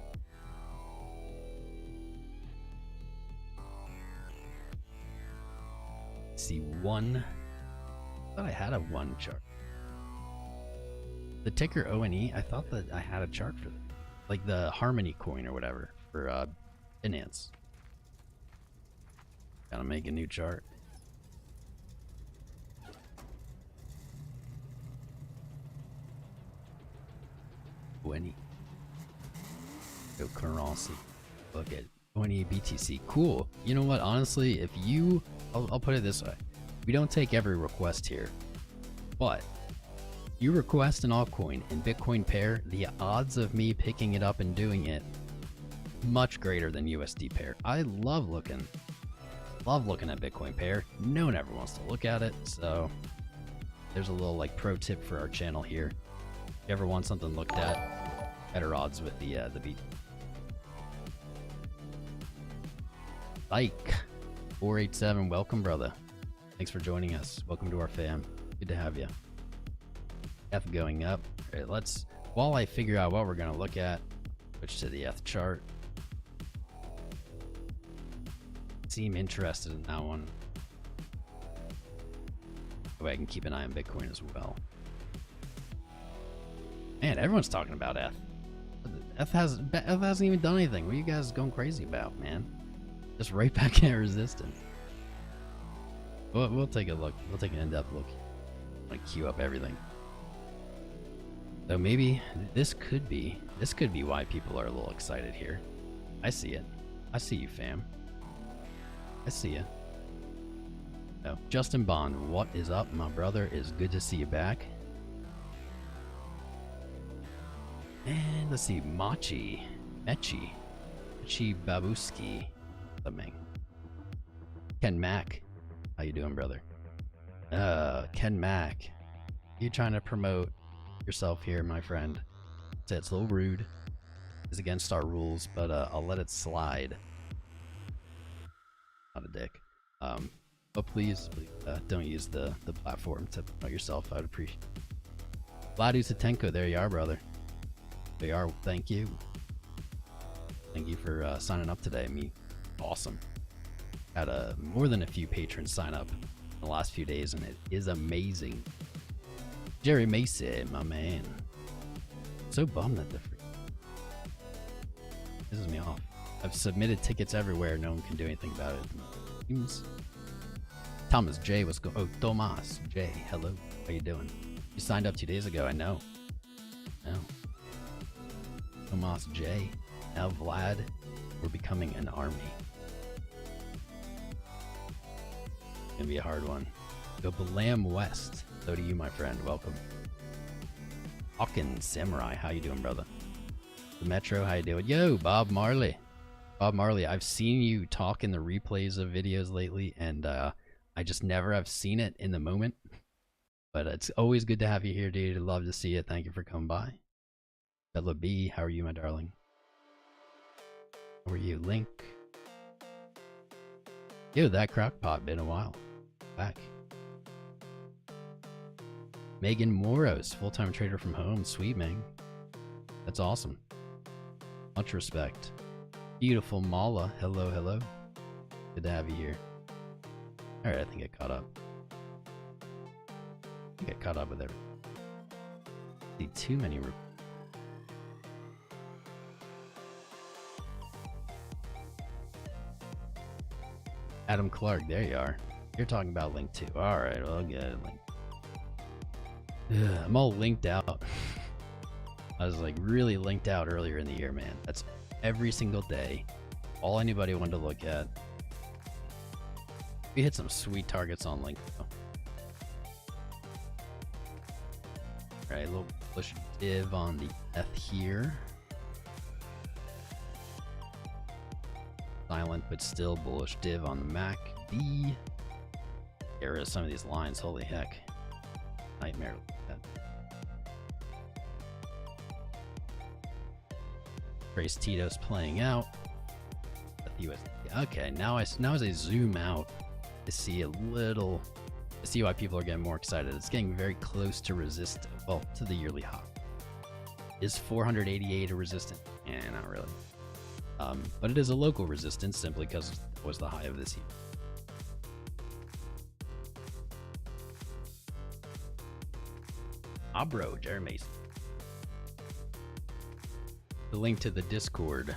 See one. I thought I had a one chart. The ticker ONE, I thought that I had a chart for that. Like the Harmony coin or whatever for Binance. Gotta make a new chart. ONE. Go currency. Look at ONE BTC. Cool. You know what? Honestly, if you... I'll put it this way. We don't take every request here. But you request an altcoin in Bitcoin pair, the odds of me picking it up and doing it much greater than USD pair. I love looking Love looking at Bitcoin pair. No one ever wants to look at it, so there's a little like pro tip for our channel here. If you ever want something looked at, better odds with the beat. Like 487, welcome brother. Thanks for joining us. Welcome to our fam. Good to have you. F going up. All right, let's, while I figure out what we're gonna look at, switch to the ETH chart. Seem interested in that one. That way I can keep an eye on Bitcoin as well. Man, everyone's talking about ETH. ETH hasn't even done anything. What are you guys going crazy about, man? Just right back at resistance. We'll take a look. We'll take an in-depth look. I'm gonna queue up everything. So maybe this could be why people are a little excited here. I see it. I see you, fam. I see you. Oh, Justin Bond, what is up, my brother? It's good to see you back. And let's see, Mechi Babuski, something. Ken Mack, how you doing, brother? Ken Mack, you trying to promote yourself here, my friend? It's a little rude. It's against our rules, but I'll let it slide. Not a dick. But please don't use the platform to promote yourself. I would appreciate it. Vladu Satenko, there you are, brother. There you are. Thank you. Thank you for signing up today. Awesome. Had more than a few patrons sign up in the last few days, and it is amazing. Jerry Macy, my man. So bummed that the free pisses me off. I've submitted tickets everywhere. No one can do anything about it. Seems... Thomas J was go. Oh, Tomas J. Hello. How you doing? You signed up 2 days ago. I know. No. Tomas J. Now Vlad. We're becoming an army. Gonna be a hard one. Go Balam West. So do you, my friend. Welcome. Hawkins Samurai. How you doing, brother? The Metro. How you doing? Yo, Bob Marley. Bob Marley, I've seen you talk in the replays of videos lately, and I just never have seen it in the moment. But it's always good to have you here, dude. I'd love to see it. Thank you for coming by. Bella B, how are you, my darling? How are you, Link? Yo, that crockpot, been a while. Back. Megan Moros, full-time trader from home. Sweet, man. That's awesome. Much respect. Beautiful Mala, hello, hello. Good to have you here. Alright, I think I caught up. I think I caught up with everything. See too many. Adam Clark, there you are. You're talking about Link 2. Alright, well, I'll get it, Link. Ugh, I'm all linked out. I was like really linked out earlier in the year, man. That's every single day. All anybody wanted to look at. We hit some sweet targets on Link though. Alright, a little bullish div on the ETH here. Silent but still bullish div on the Mac D. There is some of these lines, holy heck. Nightmare. Trace Tito's playing out. Okay, now as I zoom out to see a little, to see why people are getting more excited. It's getting very close to resist, well, to the yearly high. Is 488 a resistance? Eh, not really. But it is a local resistance simply because it was the high of this year. Ah, bro, Jeremy. The link to the Discord.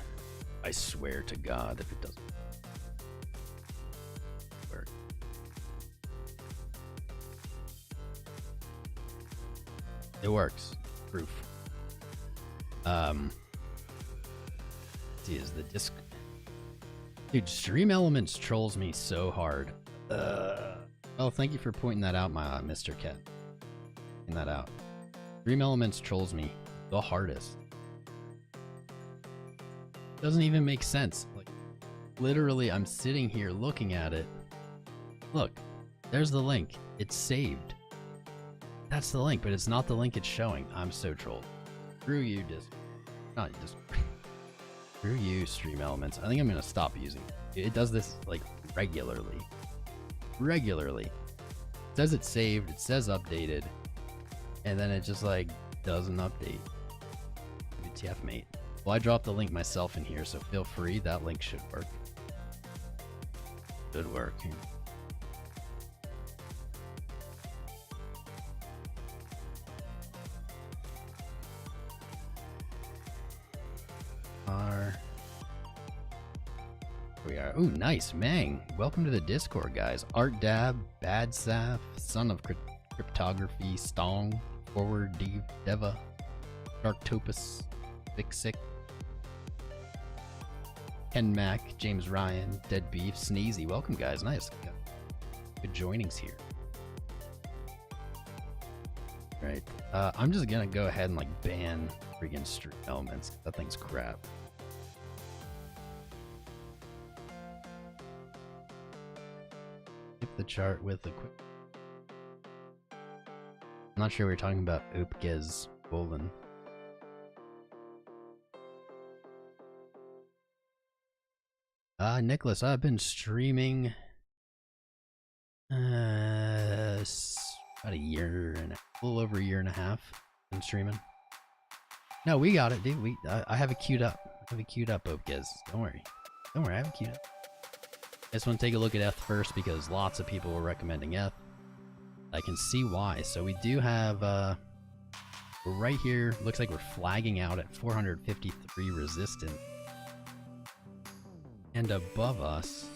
I swear to God, if it doesn't work. It works. Proof. See, is the disc. Dude, Stream Elements trolls me so hard. Oh, thank you for pointing that out, my Mr. Cat. Pointing that out. Stream Elements trolls me the hardest. Doesn't even make sense. Like, Literally, I'm sitting here looking at it. Look, there's the link. It's saved. That's the link, but it's not the link it's showing. I'm so trolled. Screw you, not just screw you, Stream Elements. I think I'm gonna stop using it. It does this like regularly. It says it's saved, it says updated, and then it just like doesn't update. WTF, mate. Well, I dropped the link myself in here, so feel free. That link should work. Should work. We are. Ooh, nice. Mang. Welcome to the Discord, guys. Art Dab, Bad Saf, Son of Cryptography, Stong, Forward Deva, Darktopus, Vixic, Ken Mac, James Ryan, Dead Beef, Sneezy. Welcome, guys. Nice. Good joinings here. Right. I'm just gonna go ahead and like ban freaking Stream Elements. That thing's crap. Skip the chart with a quick. I'm not sure we we're talking about Oopgez Bolin. Nicholas, I've been streaming about a year and a little over a year and a half. Been streaming. No, we got it, dude. I have it queued up. Oopgez. Don't worry, I have it queued up. I just want to take a look at Eth first because lots of people were recommending Eth. I can see why. So we do have we're right here. Looks like we're flagging out at 453 resistance. And above us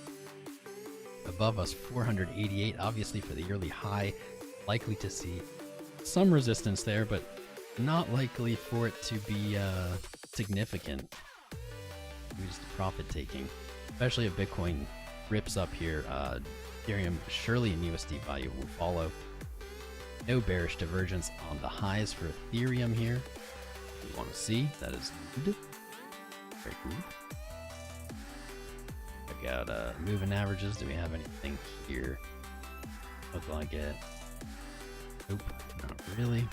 488, obviously for the yearly high. Likely to see some resistance there, but not likely for it to be significant. Just profit taking, especially if Bitcoin rips up here. Ethereum, surely an USD value will follow. No bearish divergence on the highs for Ethereum here. We want to see that is good. Very good. Check out moving averages. Do we have anything here? Look like it. Nope, not really.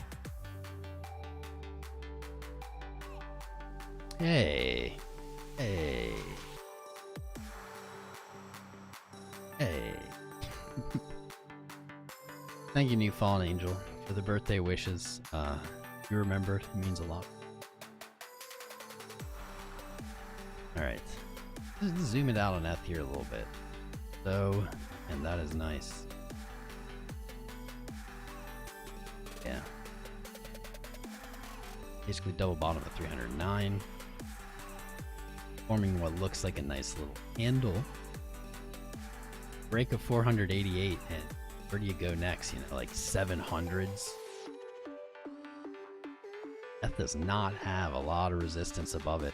Hey. Thank you, New Fallen Angel, for the birthday wishes. You remembered. It means a lot. Alright. Just zoom it out on Eth here a little bit. So, and that is nice. Yeah. Basically double bottom at 309. Forming what looks like a nice little handle. Break of 488, and where do you go next? You know, like 700s. That does not have a lot of resistance above it.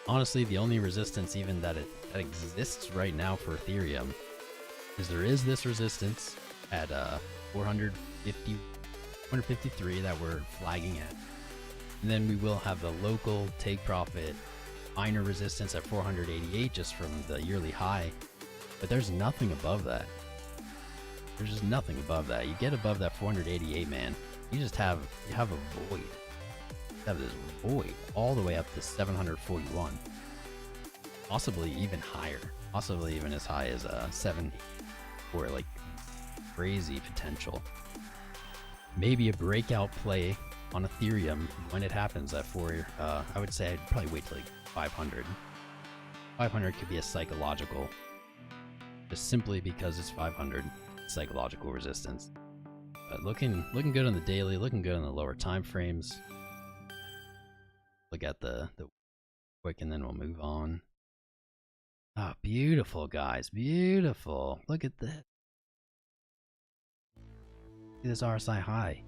Honestly, the only resistance even that exists right now for Ethereum is there is this resistance at 453 that we're flagging at. And then we will have the local take profit minor resistance at 488 just from the yearly high. But there's nothing above that. There's just nothing above that. You get above that 488, man, you have a void. You have this void all the way up to 741. Possibly even higher. Possibly even as high as 7 or like crazy potential. Maybe a breakout play on Ethereum when it happens at 4. I would say I'd probably wait till like 500. 500 could be a psychological, just simply because it's 500 psychological resistance. But looking good on the daily, looking good on the lower time frames. Look at the quick, and then we'll move on. Ah, beautiful, guys, beautiful. Look at this. See this RSI high.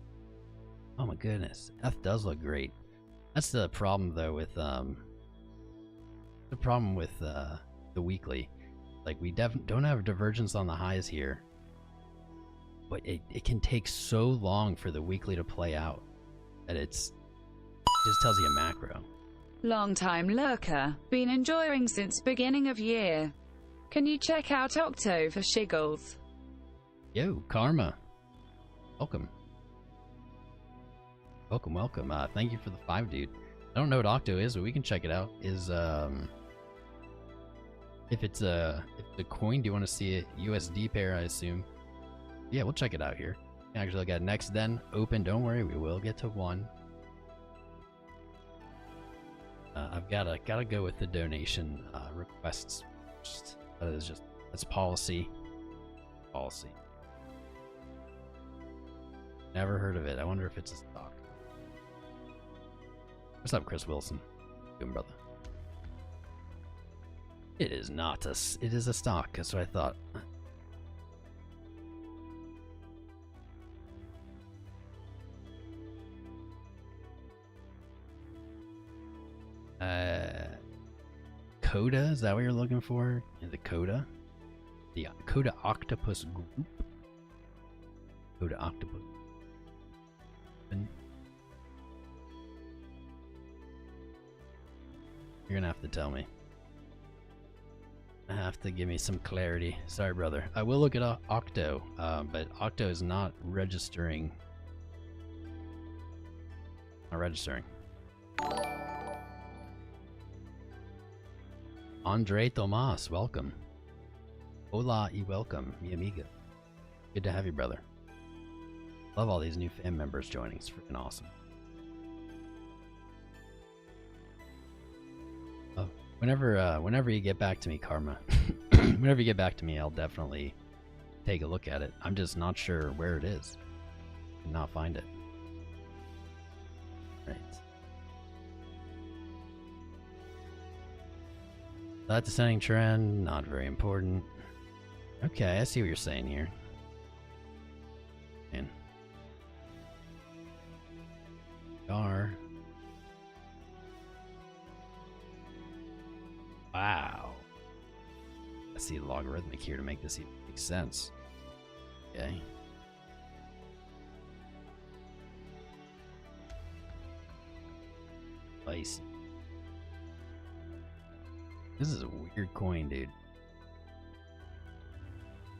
Oh my goodness, F does look great. That's the problem though with the weekly. Like we don't have divergence on the highs here, but it can take so long for the weekly to play out that it just tells you a macro.
Long time lurker, been enjoying since beginning of year. Can you check out Octo for shiggles?
Yo, Karma. Welcome. Welcome. Thank you for the 5, dude. I don't know what Octo is, but we can check it out. If it's the coin, do you want to see a USD pair, I assume? Yeah, we'll check it out here. Actually, I got next then. Open, don't worry, we will get to 1. I've gotta go with the donation requests first. That's policy. Policy. Never heard of it. I wonder if it's a stock. What's up, Chris Wilson? Good brother. It is not it is a stock, that's what I thought. Coda, is that what you're looking for? The Coda? The Coda Octopus Group? Coda Octopus. You're gonna have to tell me. Have to give me some clarity. Sorry, brother. I will look at Octo, but Octo is not registering. Not registering. Andre Tomas, welcome. Hola y welcome, mi amiga. Good to have you, brother. Love all these new fan members joining. It's freaking awesome. Whenever you get back to me, Karma, whenever you get back to me, I'll definitely take a look at it. I'm just not sure where it is. I cannot find it. Right. That descending trend, not very important. Okay, I see what you're saying here. Man. Wow. I see the logarithmic here to make this even make sense. Okay. Spicy. This is a weird coin, dude.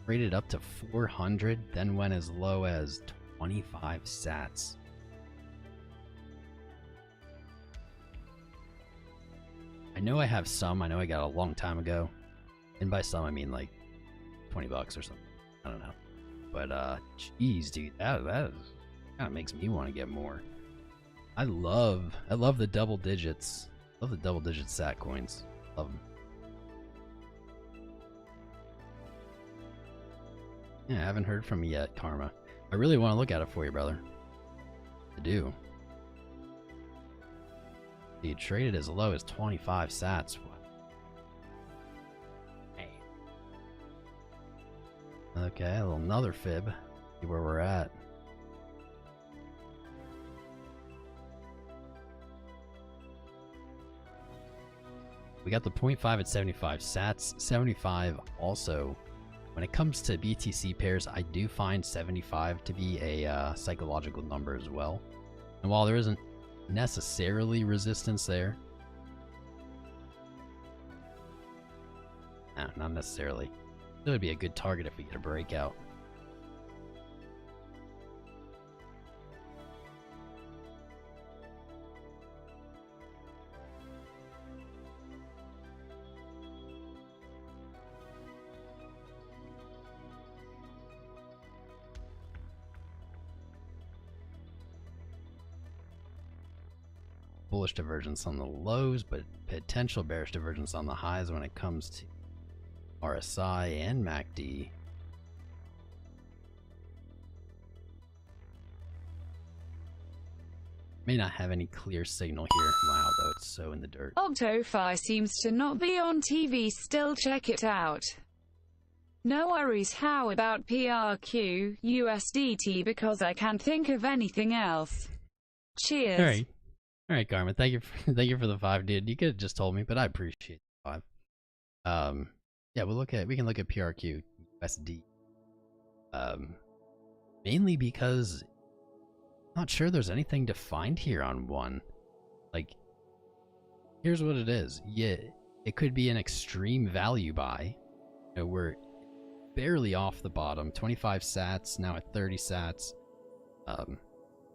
Rated up to 400, then went as low as 25 sats. I know I have some. I know I got a long time ago. And by some, I mean like 20 bucks or something. I don't know. But, jeez, dude, that kind of makes me want to get more. I love the double digits. Love the double digit sat coins. Love them. Yeah, I haven't heard from you yet, Karma. I really want to look at it for you, brother. I do. You traded as low as 25 sats. Hey. Okay, another fib. See where we're at. We got the 0.5 at 75 sats. 75 also. When it comes to BTC pairs, I do find 75 to be a psychological number as well. And while there isn't necessarily resistance there, no, not necessarily. It would be a good target if we get a breakout. Bullish divergence on the lows, but potential bearish divergence on the highs when it comes to RSI and MACD. May not have any clear signal here. Wow, though, it's so in the dirt.
Octofi seems to not be on TV still. Check it out. No worries. How about PRQ, USDT, because I can't think of anything else. Cheers.
All right, Carmen. Thank you for the 5, dude. You could have just told me, but I appreciate the 5. Yeah, we can look at PRQ USD. Mainly because I'm not sure there's anything to find here on one. Like, here's what it is. Yeah, it could be an extreme value buy, we're barely off the bottom. 25 sats, now at 30 sats.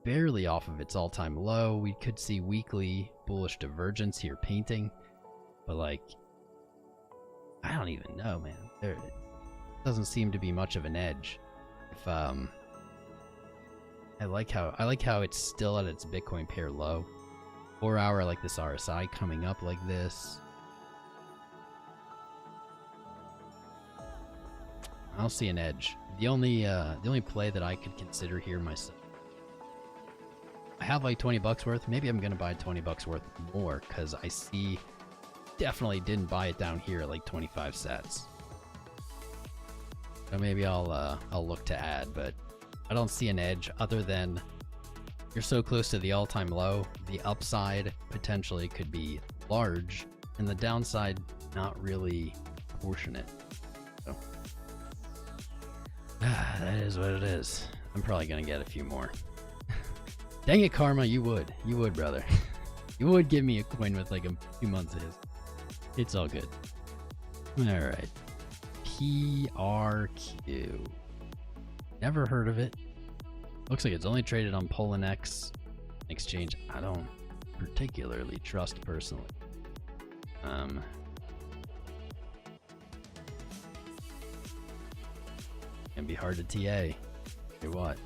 Barely off of its all-time low. We could see weekly bullish divergence here painting. But like, I don't even know, man. There doesn't seem to be much of an edge. If I like how it's still at its Bitcoin pair low. 4 hour, I like this RSI coming up like this. I don't see an edge. The only play that I could consider here myself. I have like 20 bucks worth. Maybe I'm gonna buy 20 bucks worth more because I see definitely didn't buy it down here at like 25 sats. So maybe I'll look to add, but I don't see an edge other than you're so close to the all-time low. The upside potentially could be large, and the downside not really proportionate. So that is what it is. I'm probably gonna get a few more. Dang it, Karma, you would, brother. You would give me a coin with like a few months of his. It's all good. All right, PRQ. Never heard of it. Looks like it's only traded on Poloniex exchange. I don't particularly trust personally. Can be hard to TA. Say what?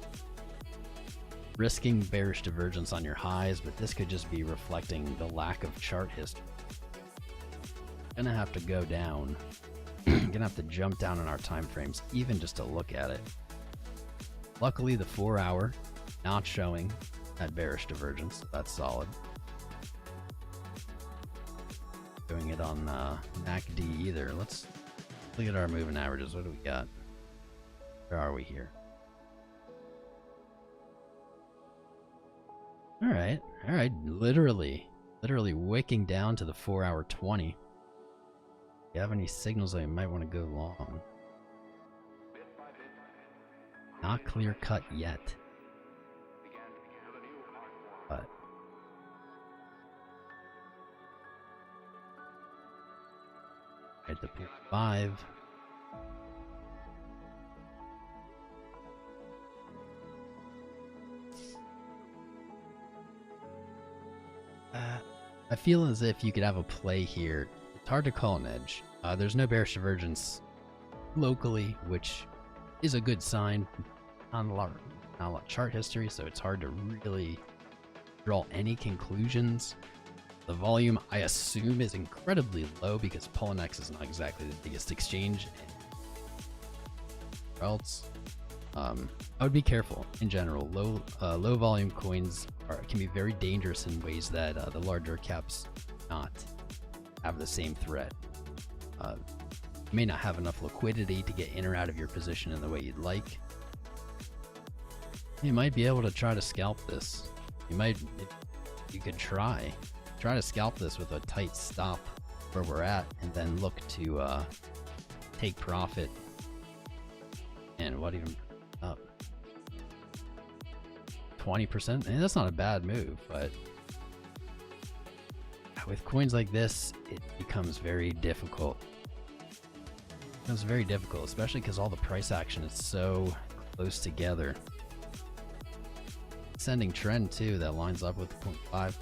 Risking bearish divergence on your highs, but this could just be reflecting the lack of chart history. Gonna have to go down. Gonna have to jump down in our time frames, even just to look at it. Luckily, the 4 hour not showing that bearish divergence, so that's solid. Doing it on MACD either. Let's look at our moving averages. What do we got? Where are we here? All right, literally wicking down to the 4 hour 20. If you have any signals that you might want to go long. Not clear cut yet. But at the 5. I feel as if you could have a play here. It's hard to call an edge. There's no bearish divergence locally, which is a good sign. Not a lot of chart history, so it's hard to really draw any conclusions. The volume, I assume, is incredibly low because Poloniex is not exactly the biggest exchange. Or else, I would be careful in general. Low volume coins can be very dangerous in ways that the larger caps not have the same threat. You may not have enough liquidity to get in or out of your position in the way you'd like. You might be able to try to scalp this. You could try to scalp this with a tight stop where we're at, and then look to take profit. And what even up? 20%? And that's not a bad move, but with coins like this, it becomes very difficult. It becomes very difficult, especially because all the price action is so close together. Ascending trend too, that lines up with the 0.5.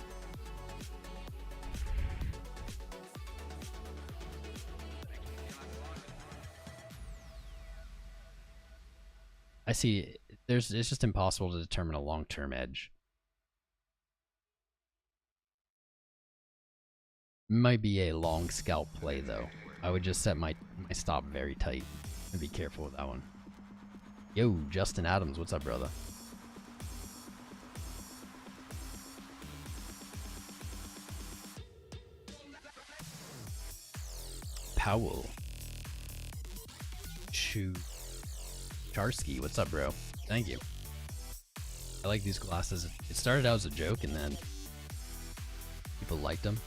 I see. It's just impossible to determine a long-term edge. Might be a long scalp play though. I would just set my stop very tight and be careful with that one. Yo, Justin Adams, what's up, brother? Powell. Charsky, what's up, bro? Thank you. I like these glasses. It started out as a joke, and then people liked them.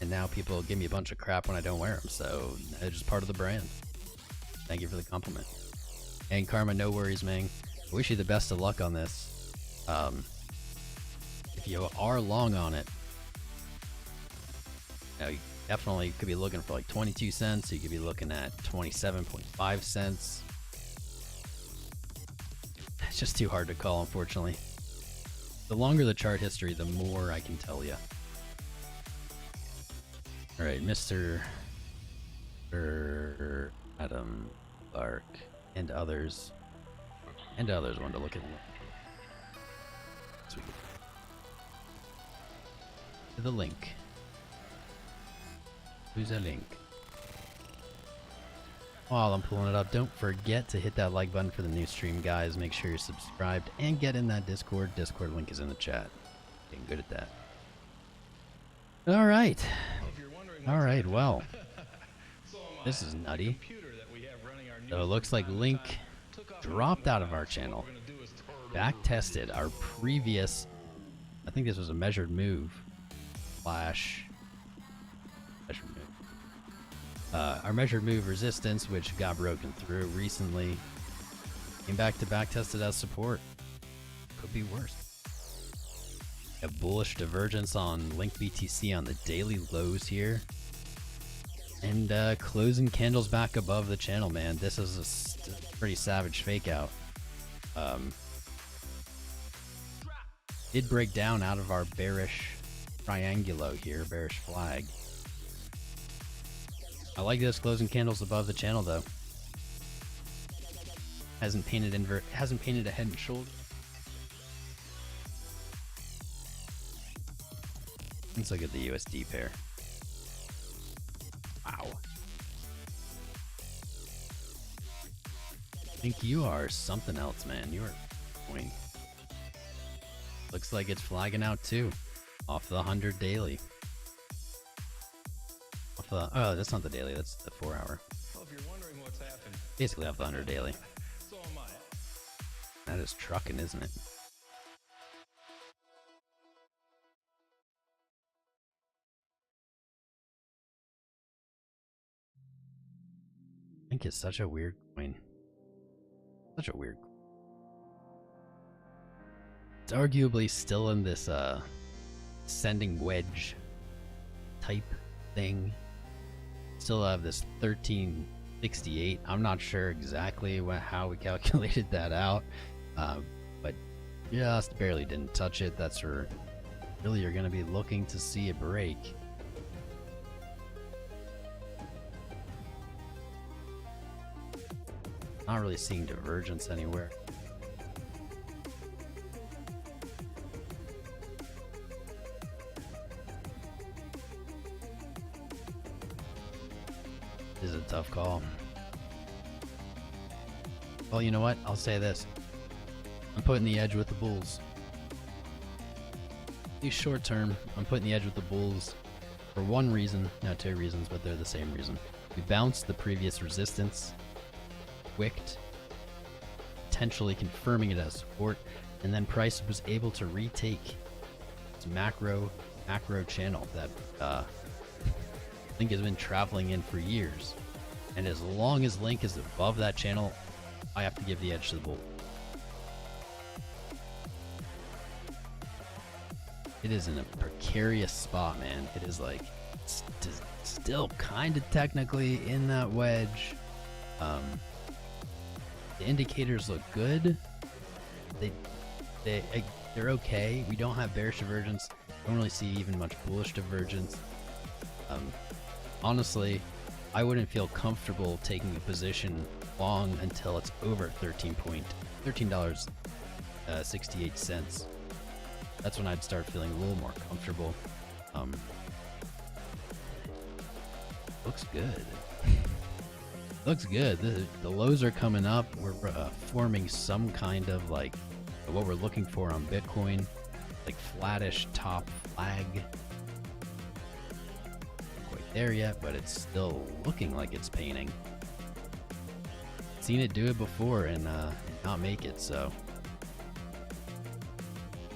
And now people give me a bunch of crap when I don't wear them, so they're just part of the brand. Thank you for the compliment. And Karma, no worries, man. I wish you the best of luck on this. If you are long on it, now Definitely could be looking for like 22 cents. You could be looking at 27.5 cents. It's just too hard to call, unfortunately. The longer the chart history, the more I can tell you. Alright, Mr. Adam Clark and others. And others want to look at the link. Who's a link? While I'm pulling it up, don't forget to hit that like button for the new stream, guys. Make sure you're subscribed and get in that Discord. Discord link is in the chat. Getting good at that. Alright. Alright, well. This is nutty. So it looks like Link dropped out of our channel. Back tested our previous, I think this was a measured move. Our measured move resistance, which got broken through recently, came back to back tested as support. Could be worse. A bullish divergence on Link BTC on the daily lows here. And closing candles back above the channel, man. This is a pretty savage fake out. Did break down out of our bearish triangulo here, bearish flag. I like those closing candles above the channel though. Hasn't painted a head and shoulder. Let's look at the USD pair. Wow. I think you are something else, man. You are point. Looks like it's flagging out too. Off the 100 daily. Off the, oh, that's not the daily, that's the 4 hour.
Well, if you're wondering what's happened,
basically off the 100 daily.
so am I.
That is trucking, isn't it? I think it's such a weird coin. Such a weird coin. It's arguably still in this ascending wedge type thing. Still have this 1368. I'm not sure exactly how we calculated that out, but just barely didn't touch it. That's where really you're going to be looking to see a break. Not really seeing divergence anywhere. This is a tough call. Well, you know what? I'll say this. I'm putting the edge with the bulls. At least short term, I'm putting the edge with the bulls for one reason, not two reasons, but they're the same reason. We bounced the previous resistance, wicked, potentially confirming it as support, and then price was able to retake its macro channel that Link has been traveling in for years. And as long as Link is above that channel, I have to give the edge to the bull. It is in a precarious spot, man. It is like still kind of technically in that wedge. The indicators look good. They're okay. We don't have bearish divergence. Don't really see even much bullish divergence. Honestly, I wouldn't feel comfortable taking a position long until it's over $13.68. That's when I'd start feeling a little more comfortable. Looks good. Looks good. The lows are coming up. We're forming some kind of like what we're looking for on Bitcoin, like flattish top flag. There yet, but it's still looking like it's painting. Seen it do it before and not make it, so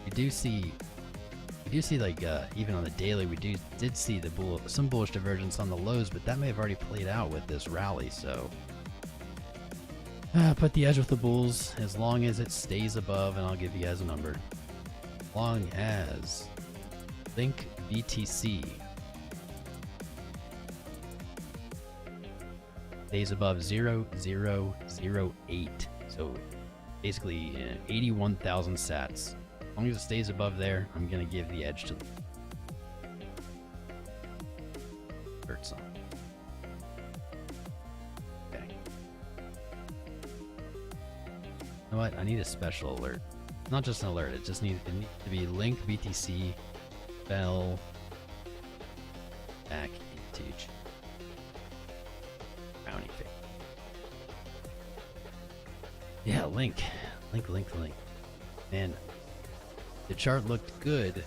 we do see like even on the daily we did see some bullish divergence on the lows, but that may have already played out with this rally. So put the edge with the bulls as long as it stays above, and I'll give you guys a number. Long as Link BTC stays above 0.0008. So basically 81,000 sats. As long as it stays above there, I'm going to give the edge to the third song. Okay. You know what? I need a special alert. Not just an alert, it needs to be link BTC fell back into brownie face. Yeah, link. Man, the chart looked good.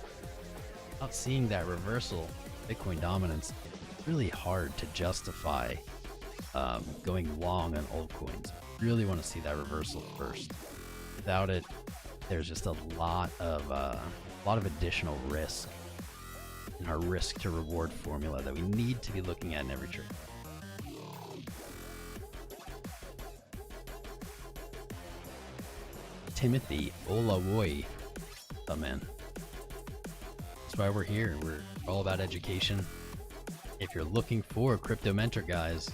Without seeing that reversal, Bitcoin dominance, it's really hard to justify going long on altcoins. Really want to see that reversal first. Without it, there's just a lot of additional risk in our risk to reward formula that we need to be looking at in every trade. Timothy Olawoy, oh man, that's why we're here. We're all about education. If you're looking for a crypto mentor, guys,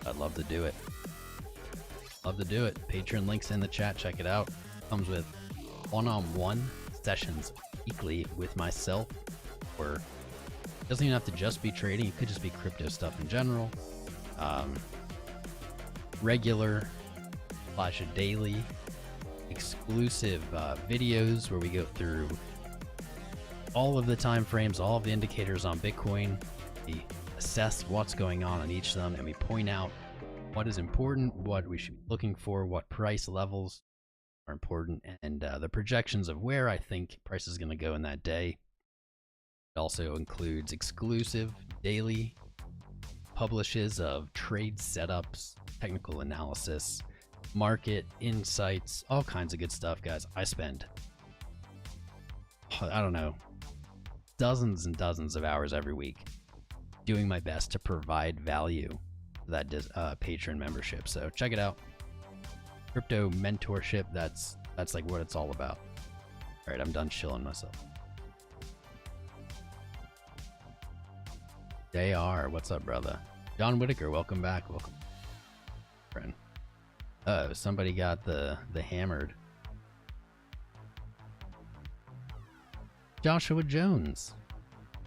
I'd love to do it. Love to do it. Patreon links in the chat. Check it out. Comes with one-on-one sessions weekly with myself, or it doesn't even have to just be trading. It could just be crypto stuff in general. Regular / daily exclusive videos where we go through all of the time frames, all of the indicators on Bitcoin. We assess what's going on each of them, and we point out what is important, what we should be looking for, what price levels are important, and the projections of where I think price is going to go in that day. It also includes exclusive daily publishes of trade setups, technical analysis, market insights, all kinds of good stuff, guys. I spend, I don't know, dozens and dozens of hours every week doing my best to provide value to that Patreon membership. So check it out. Crypto mentorship, that's like what it's all about. All right, I'm done chilling myself. JR, what's up, brother? John Whitaker, welcome back. Welcome, friend. Somebody got the hammered. Joshua Jones.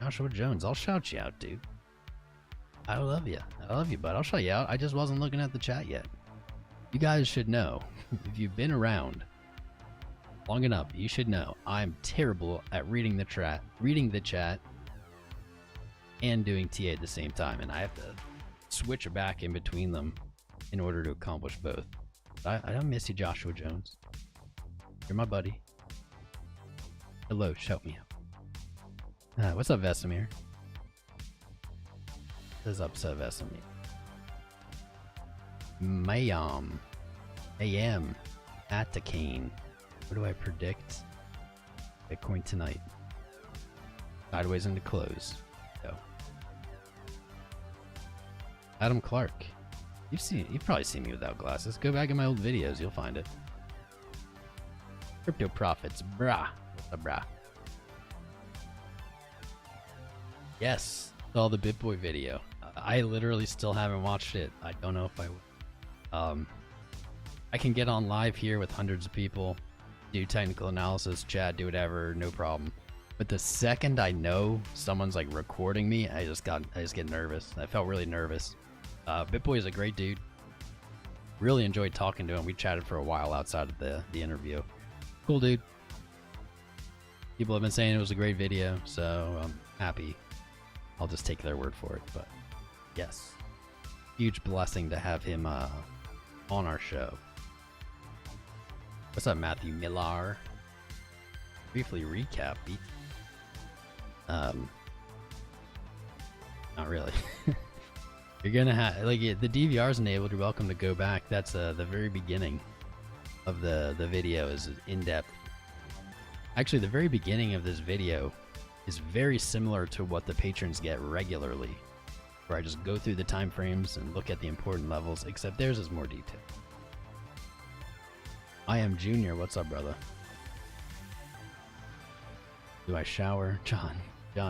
Joshua Jones, I'll shout you out, dude. I love you, bud. I'll shout you out. I just wasn't looking at the chat yet. You guys should know, if you've been around long enough, you should know I'm terrible at reading the chat and doing TA at the same time, and I have to switch back in between them in order to accomplish both. I don't miss you, Joshua Jones. You're my buddy. Hello, shout me out. What's up, Vesemir? What's up, Vesemir? Mayam. AM. Atacane. What do I predict? Bitcoin tonight. Sideways into close. Go. Adam Clark. You've probably seen me without glasses. Go back in my old videos, you'll find it. Crypto profits, brah. What's up, brah? Yes, saw the BitBoy video. I literally still haven't watched it. I don't know if I would. I can get on live here with hundreds of people, do technical analysis, chat, do whatever, no problem. But the second I know someone's like recording me, I just get nervous. I felt really nervous. BitBoy is a great dude. Really enjoyed talking to him. We chatted for a while outside of the interview. Cool dude. People have been saying it was a great video, so I'm happy. I'll just take their word for it. But yes, huge blessing to have him on our show. What's up, Matthew Millar? Briefly recap. Not really. You're gonna have, like, the DVR's enabled. You're welcome to go back. That's the very beginning of the video is in depth. Actually, the very beginning of this video is very similar to what the patrons get regularly, where I just go through the time frames and look at the important levels, except theirs is more detailed. I am Junior. What's up, brother? Do I shower? John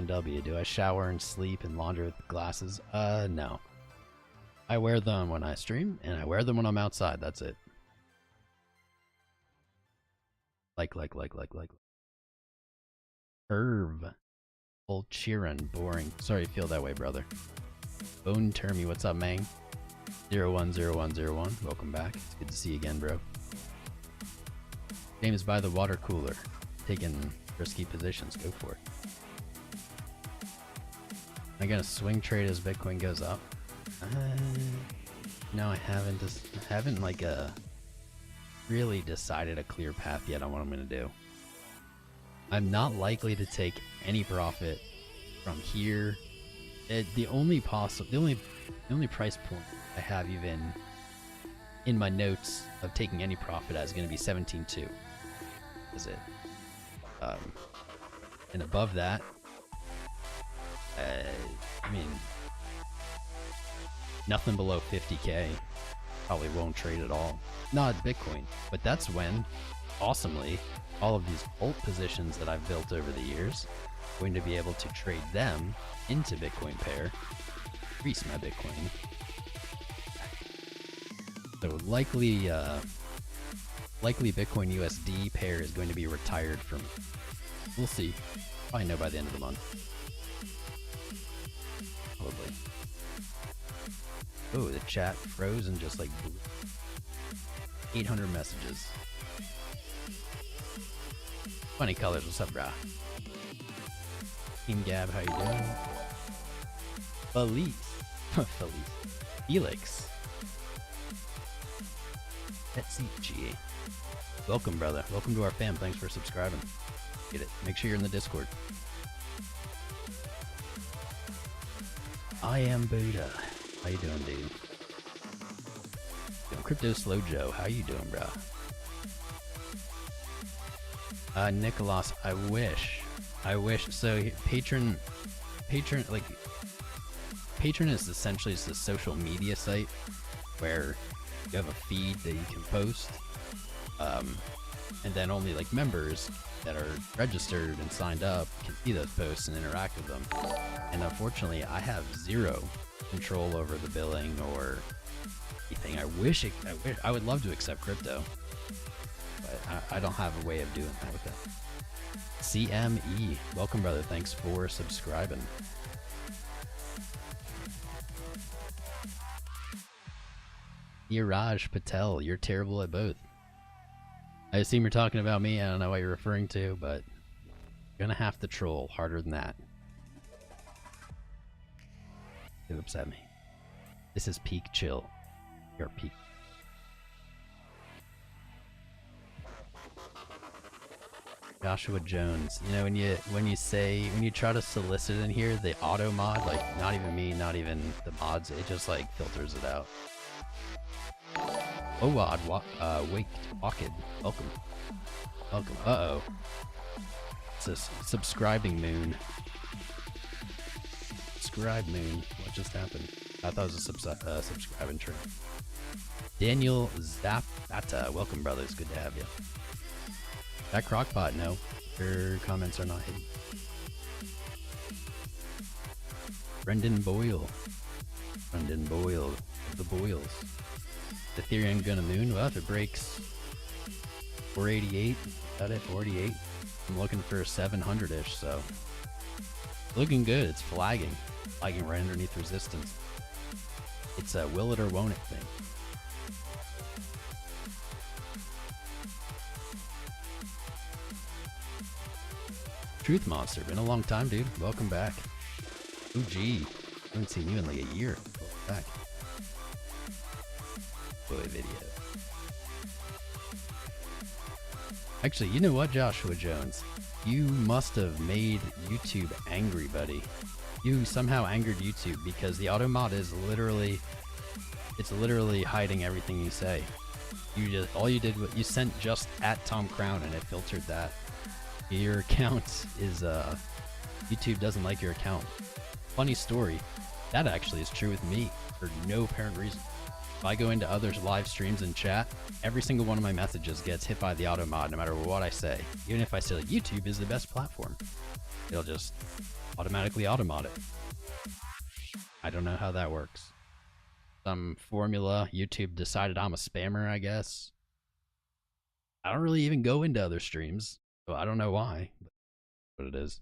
W. Do I shower and sleep and launder with glasses? No. I wear them when I stream, and I wear them when I'm outside. That's it. Like. Herb. Old cheerin', boring. Sorry you feel that way, brother. Bone Termy, what's up, man? 010101, welcome back. It's good to see you again, bro. James by the water cooler. Taking risky positions. Go for it. Am I gonna swing trade as Bitcoin goes up? No, I haven't. Haven't like really decided a clear path yet on what I'm gonna do. I'm not likely to take any profit from here. The only price point I have even in my notes of taking any profit is going to be 17.2. Is it? And above that, I mean, nothing below 50K probably won't trade at all. Not Bitcoin, but that's when, awesomely, all of these alt positions that I've built over the years, I'm going to be able to trade them into Bitcoin pair, increase my Bitcoin. So likely Bitcoin USD pair is going to be retired from. We'll see. Probably know by the end of the month. Probably. Oh, the chat froze and just like 800 messages. Funny colors. What's up, brah? Team Gab, how you doing? Felix. Betsy G. Welcome, brother. Welcome to our fam. Thanks for subscribing. Get it. Make sure you're in the Discord. I am Buddha. How you doing, dude? Yo, Crypto Slow Joe. How you doing, bro? Nicholas, I wish. So Patreon is essentially just a social media site where you have a feed that you can post, and then only like members that are registered and signed up can see those posts and interact with them. And unfortunately, I have zero control over the billing or anything. I would love to accept crypto, but I don't have a way of doing that with that. CME, welcome, brother. Thanks for subscribing. Niraj Patel, you're terrible at both. I assume you're talking about me. I don't know what you're referring to, but you're gonna have to troll harder than that. Get upset me. This is peak chill. You're peak. Joshua Jones, you know, when you try to solicit in here the auto mod, like not even me, not even the mods, it just like filters it out. Owad, Walked, welcome. Uh-oh. It's a subscribing moon. Subscribe moon. What just happened? I thought it was a subscribing tree. Daniel Zapata, welcome, brothers. Good to have you. That crockpot, no. Your comments are not hidden. Brendan Boyle. The Boyles. Ethereum gonna moon? Well, if it breaks 488, got it, 488. I'm looking for 700-ish, so looking good. It's flagging right underneath resistance. It's a will it or won't it thing. Truth Monster, been a long time, dude. Welcome back. OG, haven't seen you in like a year. Welcome back. Boy video. Actually, you know what, Joshua Jones? You must have made YouTube angry, buddy. You somehow angered YouTube because the auto mod is literally hiding everything you say. All you did was you sent just at Tom Crown and it filtered that. Your account is YouTube doesn't like your account. Funny story, that actually is true with me for no apparent reason. If I go into others' live streams and chat, every single one of my messages gets hit by the auto mod no matter what I say. Even if I say like, YouTube is the best platform, it'll just automatically auto mod it. I don't know how that works. some formula. YouTube decided I'm a spammer, I guess. I don't really even go into other streams, so I don't know why, but it is.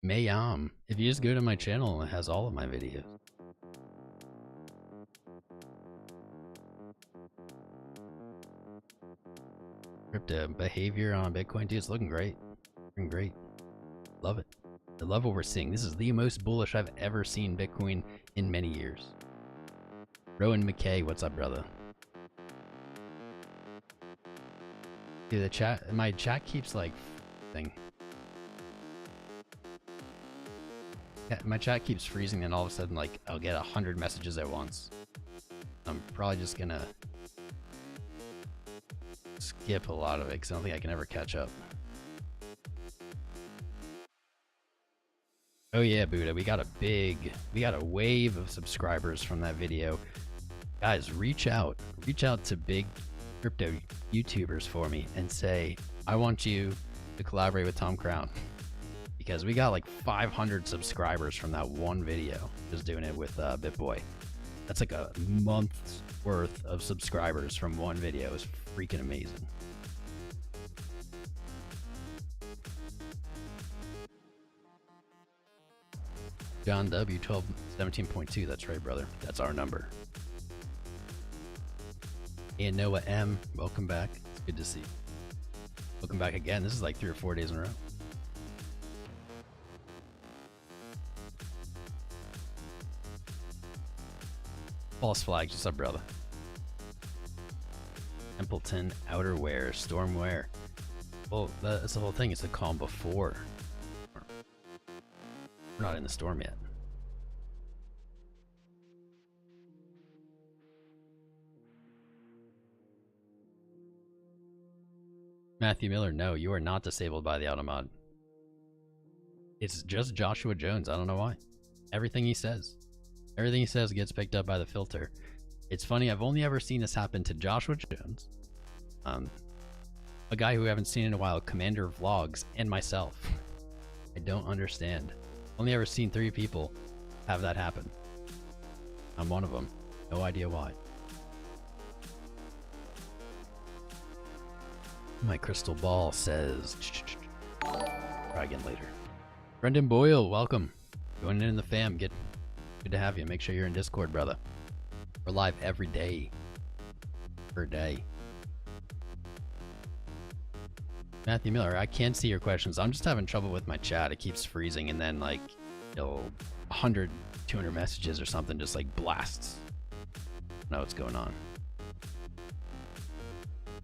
Mayam. If you just go to my channel, it has all of my videos. Crypto behavior on Bitcoin, dude, it's looking great. Looking great. Love it. I love what we're seeing. This is the most bullish I've ever seen Bitcoin in many years. Rowan McKay, what's up, brother? Dude, the chat, my chat keeps like thing. Yeah, my chat keeps freezing, and all of a sudden, like, I'll get 100 messages at once. I'm probably just gonna skip a lot of it because I don't think I can ever catch up. Oh yeah, Buddha, we got a wave of subscribers from that video. Guys, reach out to big crypto YouTubers for me and say, I want you to collaborate with Tom Crown. Because we got like 500 subscribers from that one video, just doing it with BitBoy. That's like a month's worth of subscribers from one video. It's freaking amazing. John W 1217.2, that's right, brother. That's our number. And Noah M, welcome back. It's good to see you. Welcome back again. This is like 3 or 4 days in a row. False flags, what's up, brother? Templeton outerwear, stormwear. Well, that's the whole thing. It's the calm before. We're not in the storm yet. Matthew Miller, no, you are not disabled by the automod. It's just Joshua Jones. I don't know why. Everything he says gets picked up by the filter. It's funny, I've only ever seen this happen to Joshua Jones, a guy who I haven't seen in a while, Commander Vlogs, and myself. I don't understand. Only ever seen 3 people have that happen. I'm one of them. No idea why. My crystal ball says... Try again later. Brendan Boyle, welcome. Joining in the fam. Good to have you. Make sure you're in Discord, brother. We're live every day. Per day. Matthew Miller, I can't see your questions. I'm just having trouble with my chat. It keeps freezing, and then like, 100, 200 messages or something just like blasts. I don't know what's going on.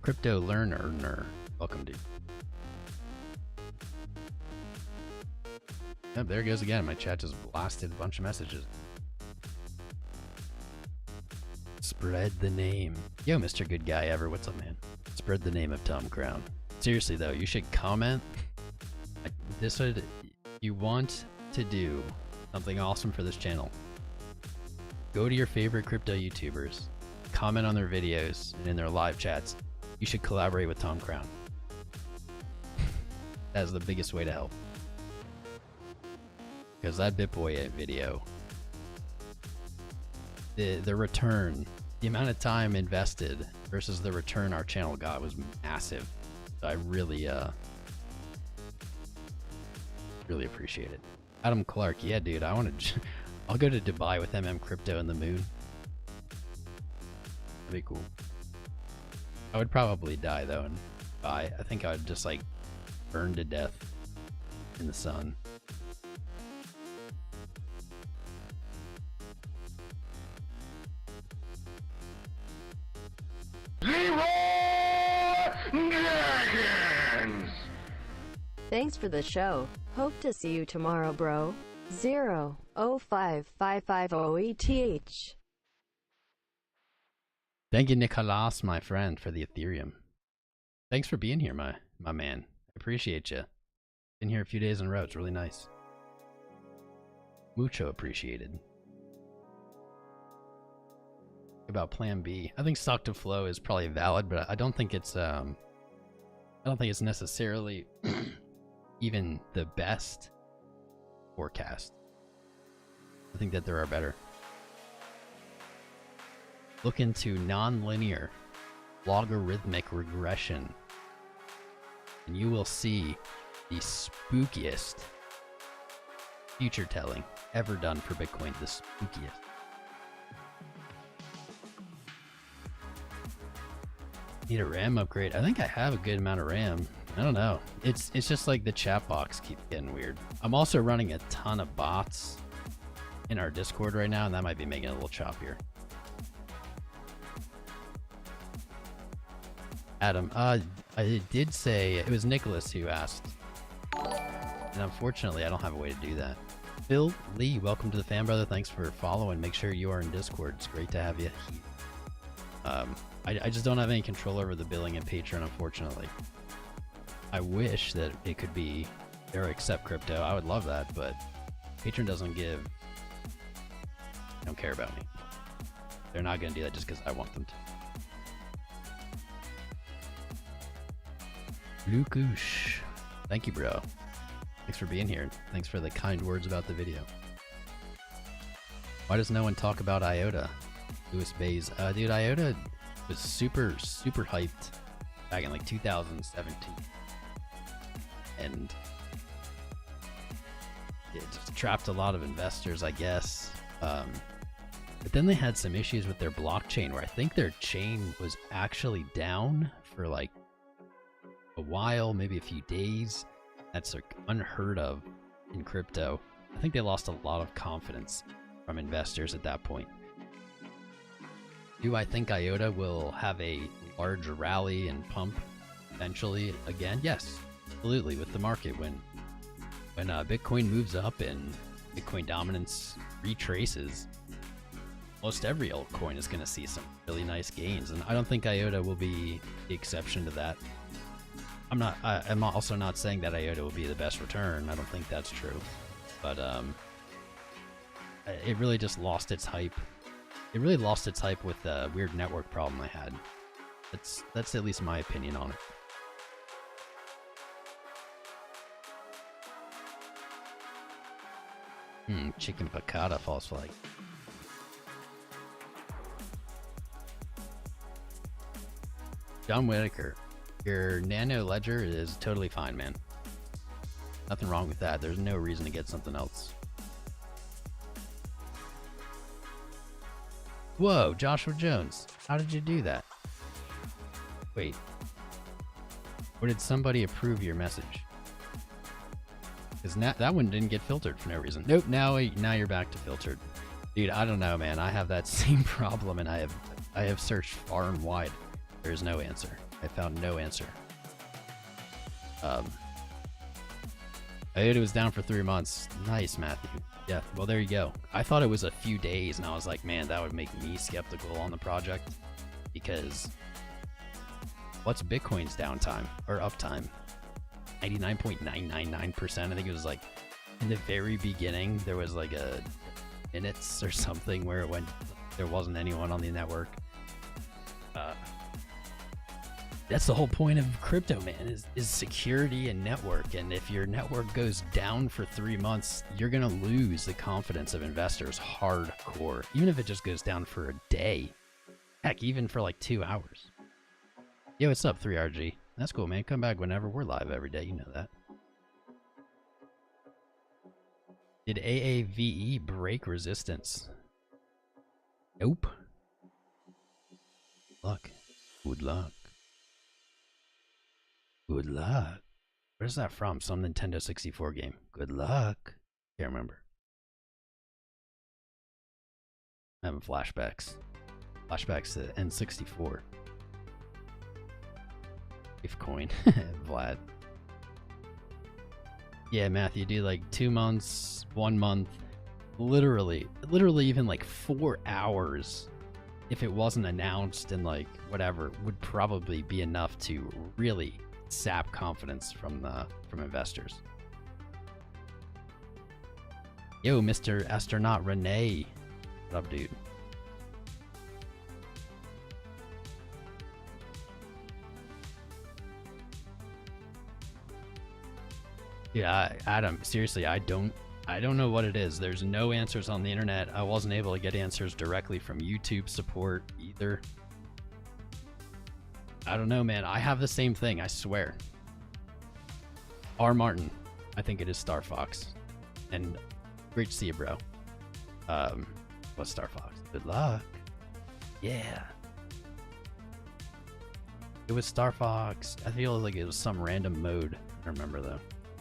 Crypto learner, welcome, dude. Yep, there it goes again. My chat just blasted a bunch of messages. Spread the name. Yo, Mr. Good Guy Ever, what's up, man? Spread the name of Tom Crown. Seriously though, you should comment. You want to do something awesome for this channel. Go to your favorite crypto YouTubers, comment on their videos and in their live chats. You should collaborate with Tom Crown. That's the biggest way to help. Because that BitBoy video, the return, the amount of time invested versus the return our channel got was massive. I really appreciate it. Adam Clark, yeah, dude, I'll go to Dubai with Crypto and the moon. That'd be cool. I would probably die though in Dubai. I think I would just like burn to death in the sun.
Dragons!
Thanks for the show. Hope to see you tomorrow, bro. 0055550ETH.
Thank you, Nicolas, my friend, for the Ethereum. Thanks for being here, my man. I appreciate you. Been here a few days in a row. It's really nice. Mucho appreciated. About Plan B, I think stock to flow is probably valid, but I don't think it's necessarily even the best forecast. I think that there are better. Look into nonlinear logarithmic regression, and you will see the spookiest future telling ever done for Bitcoin. The spookiest. Need a RAM upgrade? I think I have a good amount of RAM. I don't know. It's just like the chat box keeps getting weird. I'm also running a ton of bots in our Discord right now, and that might be making it a little choppier. Adam, I did say, it was Nicholas who asked, and unfortunately I don't have a way to do that. Phil Lee, welcome to the fan brother. Thanks for following. Make sure you are in Discord. It's great to have you. I just don't have any control over the billing and Patreon, unfortunately. I wish that it could be or accept crypto. I would love that, but Patreon doesn't give. They don't care about me. They're not going to do that just because I want them to. Lukush. Thank you, bro. Thanks for being here. Thanks for the kind words about the video. Why does no one talk about IOTA? Louis Bays. Dude, IOTA was super hyped back in like 2017. And it just trapped a lot of investors, I guess. But then they had some issues with their blockchain where I think their chain was actually down for like a while, maybe a few days. That's like unheard of in crypto. I think they lost a lot of confidence from investors at that point. Do I think IOTA will have a large rally and pump eventually again? Yes, absolutely. With the market, when Bitcoin moves up and Bitcoin dominance retraces, most every altcoin is going to see some really nice gains, and I don't think IOTA will be the exception to that. I'm also not saying that IOTA will be the best return. I don't think that's true, but it really just lost its hype. It really lost its hype with the weird network problem I had. That's at least my opinion on it. Chicken piccata false flag. John Whitaker, your nano ledger is totally fine, man. Nothing wrong with that. There's no reason to get something else. Whoa, Joshua Jones, how did you do that? Wait. Or did somebody approve your message? Because that one didn't get filtered for no reason. Nope, now you're back to filtered. Dude, I don't know, man. I have that same problem, and I have searched far and wide. There is no answer. I found no answer. IOTA was down for 3 months. Nice, Matthew. Yeah, well, there you go. I thought it was a few days, and I was like, man, that would make me skeptical on the project. Because what's Bitcoin's downtime or uptime? 99.999%. I think it was like in the very beginning, there was like a minutes or something where it went, there wasn't anyone on the network. That's the whole point of crypto, man, is security and network. And if your network goes down for 3 months, you're going to lose the confidence of investors hardcore, even if it just goes down for a day. Heck, even for like 2 hours. Yo, what's up, 3RG? That's cool, man. Come back whenever. We're live every day. You know that. Did AAVE break resistance? Nope. Luck. Good luck. Good luck. Where's that from? Some Nintendo 64 game. Good luck. Can't remember. I'm having flashbacks. Flashbacks to N64. If coin. Vlad. Yeah, Matthew, do like 2 months, 1 month. Literally even like 4 hours. If it wasn't announced and like whatever, would probably be enough to really sap confidence from investors. Yo, Mr. Astronaut Renee. What up, dude? Yeah, Adam, seriously, I don't I don't know what it is. There's no answers on the internet. I wasn't able to get answers directly from YouTube support either. I don't know, man. I have the same thing, I swear. R. Martin. I think it is Star Fox. And great to see you, bro. What's Star Fox? Good luck. Yeah. It was Star Fox. I feel like it was some random mode. I don't remember though.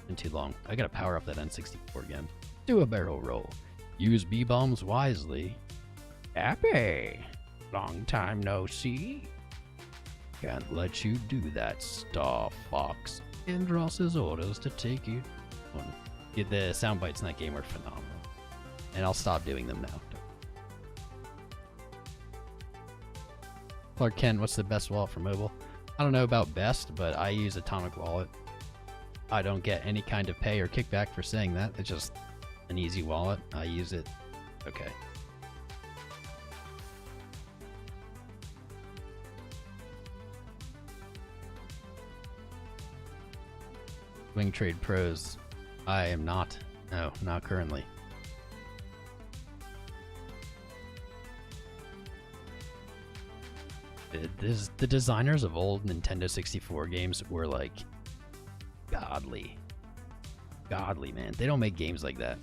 Been too long. I gotta power up that N64 again. Do a barrel roll. Use B-bombs wisely. Happy. Long time no see. Can't let you do that, Star Fox. Andross's orders to take you. The sound bites in that game are phenomenal. And I'll stop doing them now. Clark Kent, what's the best wallet for mobile? I don't know about best, but I use Atomic Wallet. I don't get any kind of pay or kickback for saying that. It's just an easy wallet. I use it. Okay. Swing Trade Pros. I am not. No, not currently. The designers of old Nintendo 64 games were like godly. Godly, man. They don't make games like that.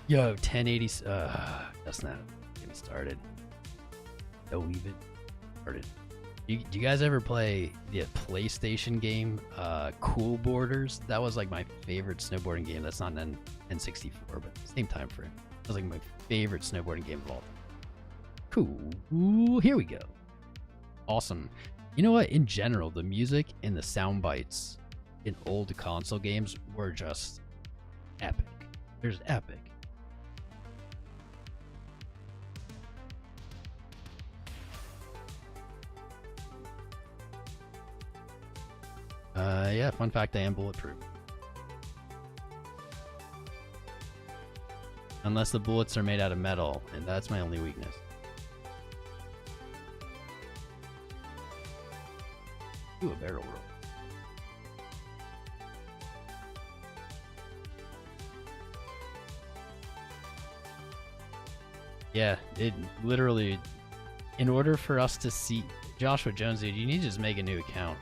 Yo, 1080. That's not. Get me started. Don't even started. Do you guys ever play the PlayStation game, Cool Borders? That was like my favorite snowboarding game. That's not an N64, but same time frame. That was like my favorite snowboarding game of all time. Cool. Here we go. Awesome. You know what? In general, the music and the sound bites in old console games were just epic. There's epic. Yeah, fun fact, I am bulletproof. Unless the bullets are made out of metal, and that's my only weakness. Do a barrel roll. Yeah, it literally, in order for us to see, Joshua Jones, dude, you need to just make a new account.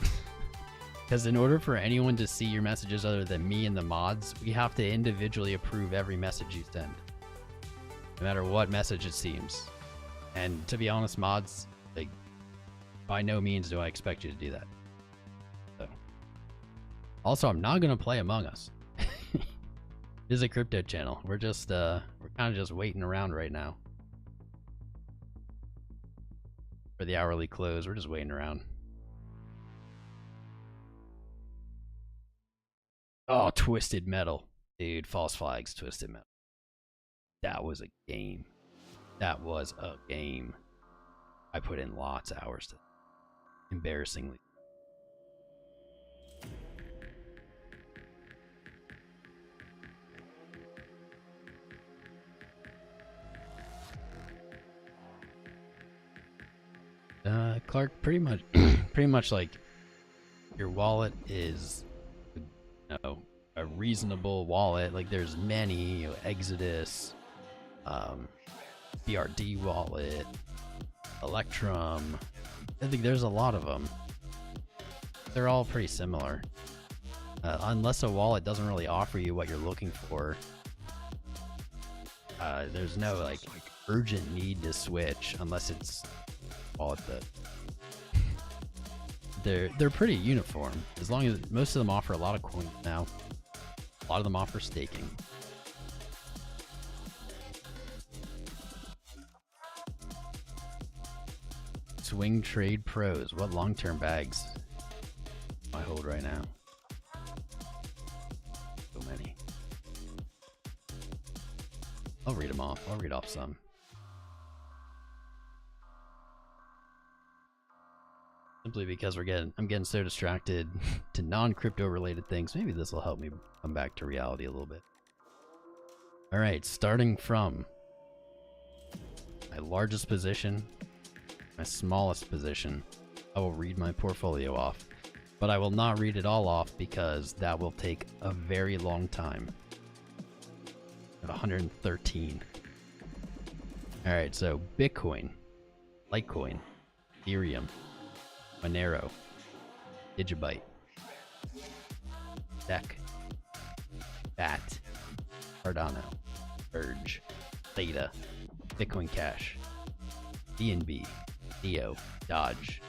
Because in order for anyone to see your messages other than me and the mods, we have to individually approve every message you send. No matter what message it seems. And to be honest, mods, like, by no means do I expect you to do that. So. Also, I'm not going to play Among Us. This is a crypto channel. We're just, we're kind of just waiting around right now. For the hourly close, we're just waiting around. Oh, Twisted Metal. Dude, False Flags, Twisted Metal. That was a game. That was a game. I put in lots of hours to it. Embarrassingly. Clark, pretty much like your wallet is, you know, a reasonable wallet. Like there's many, you know, Exodus, BRD wallet, Electrum. I think there's a lot of them. They're all pretty similar. Unless a wallet doesn't really offer you what you're looking for, there's no like urgent need to switch unless it's a wallet that they're pretty uniform. As long as most of them offer a lot of coins now. A lot of them offer staking. Swing Trade Pros. What long-term bags I hold right now? So many. I'll read them off. I'll read off some. Simply because I'm getting so distracted to non-crypto related things. Maybe this will help me come back to reality a little bit. All right, starting from my largest position, my smallest position, I will read my portfolio off, but I will not read it all off because that will take a very long time. At 113. Alright, so Bitcoin, Litecoin, Ethereum, Monero, Digibyte, SEC, BAT, Cardano, Urge, Theta, Bitcoin Cash, BNB, Neo, Dodge,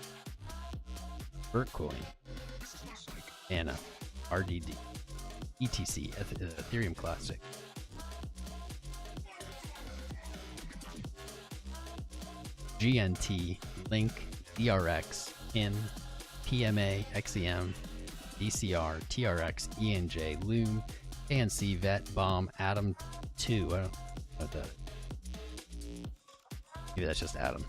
Bitcoin, Ana, RDD, ETC, Ethereum Classic, GNT, Link, DRX, IN, PMA, XEM, DCR, TRX, ENJ, Loom, ANC, Vet, Bomb, Atom 2. I don't know what that is. Maybe that's just Atom.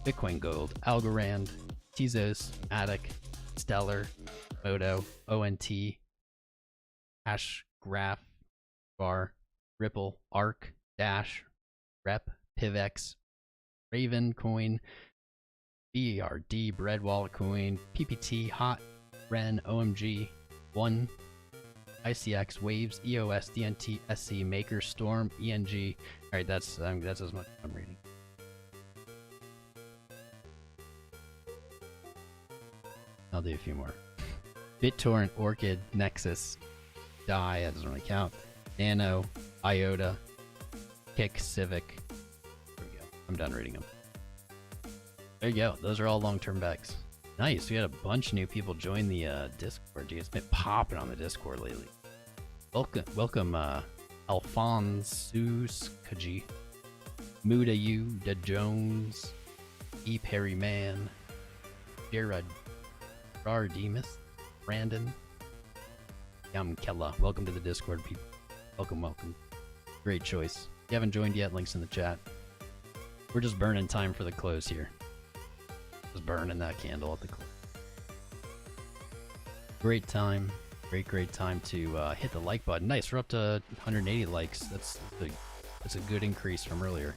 Bitcoin Gold, Algorand, Tezos, Matic, Stellar, Moto, ONT, Hash Graph, Bar, Ripple, Arc, Dash, Rep, Pivex, Raven Coin, BRD, Bread Wallet Coin, PPT, Hot, Ren, OMG, One, ICX, Waves, EOS, DNT, SC, Maker, Storm, ENG. All right, that's as much as I'm reading. I'll do a few more. BitTorrent, Orchid, Nexus, Dai, that doesn't really count. Nano, IOTA, Kick, Civic. There we go. I'm done reading them. There you go. Those are all long-term bets. Nice. We had a bunch of new people join the Discord. Dude, it's been popping on the Discord lately. Welcome, Alphonsus Kaji, Muda Yu, Da Jones, E. Perry Man, Jared Demus, Brandon, Yam Kella. Welcome to the Discord, people. Welcome. Great choice. If you haven't joined yet, links in the chat. We're just burning time for the close here. Just burning that candle at the close. Great time. Great time to hit the like button. Nice, we're up to 180 likes. That's a good increase from earlier.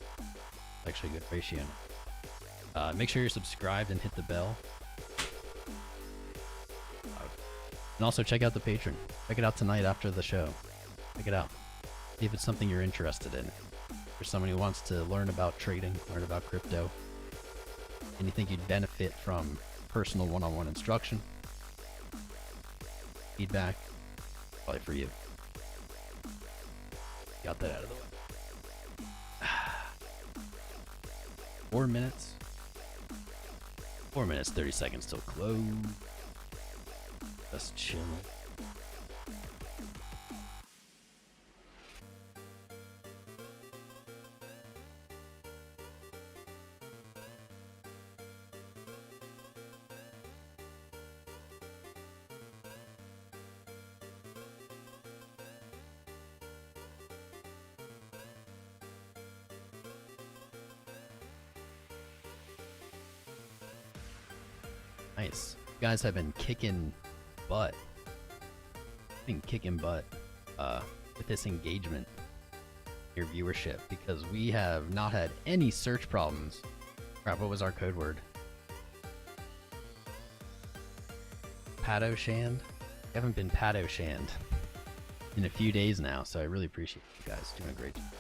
Actually a good ratio. Make sure you're subscribed and hit the bell. And also check out the Patreon. Check it out tonight after the show. Check it out. See if it's something you're interested in. For someone who wants to learn about trading, learn about crypto, and you think you'd benefit from personal one-on-one instruction, feedback, probably for you. Got that out of the way. 4 minutes. 4 minutes, 30 seconds till close. Just chilling. Nice. You guys have been kicking butt. With this engagement, your viewership, because we have not had any search problems. Crap, what was our code word? Pato-shand? We haven't been pato-shand in a few days now, so I really appreciate you guys doing a great job.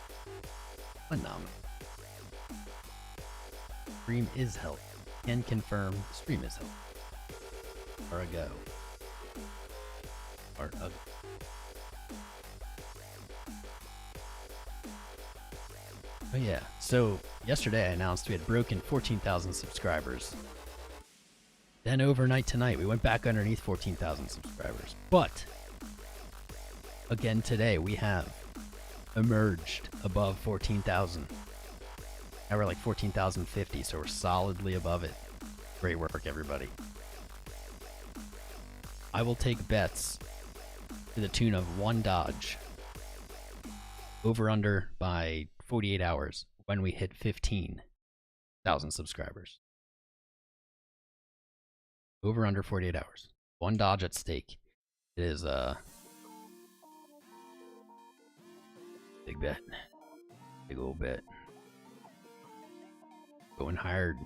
Phenomenal. Stream is healthy. Can confirm stream is healthy. Or a go. Part of it. Oh yeah, so yesterday I announced we had broken 14,000 subscribers. Then overnight tonight we went back underneath 14,000 subscribers. But again today we have emerged above 14,000. Now we're like 14,050, so we're solidly above it. Great work, everybody. I will take bets to the tune of 1 Dodge over under by 48 hours when we hit 15,000 subscribers. Over under 48 hours. 1 Dodge at stake. It is a big bet. Big old bet. Going hard.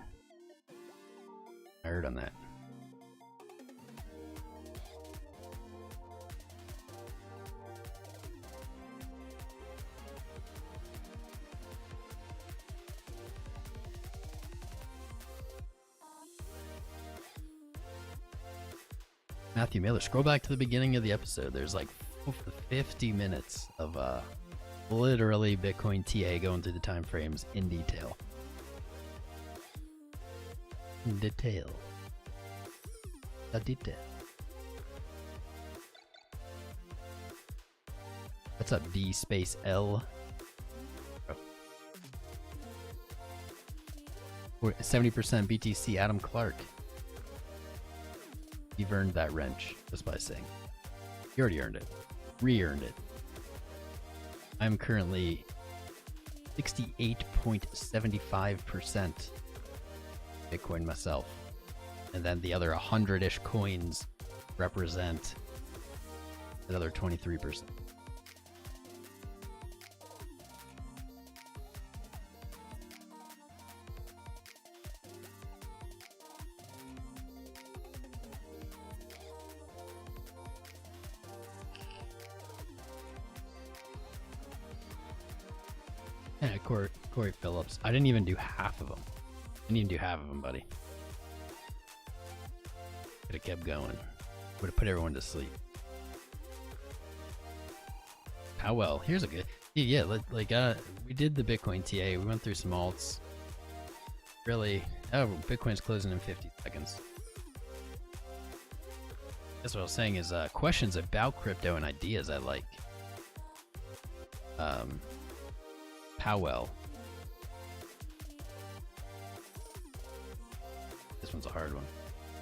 Hard on that. Matthew Miller. Scroll back to the beginning of the episode. There's like 50 minutes of literally Bitcoin TA going through the time frames in detail. In detail. The detail. What's up, D space L? Oh. 70% BTC Adam Clark. You've earned that wrench just by saying. You already earned it. Re-earned it. I'm currently 68.75% Bitcoin myself. And then the other 100-ish coins represent another 23%. Yeah, Corey Phillips. I didn't even do half of them. Didn't even do half of them, buddy. Could have kept going. Would have put everyone to sleep. How well? Here's a good. Yeah, we did the Bitcoin TA. We went through some alts. Really, oh, Bitcoin's closing in 50 seconds. That's what I was saying is questions about crypto and ideas I like. Powell. This one's a hard one.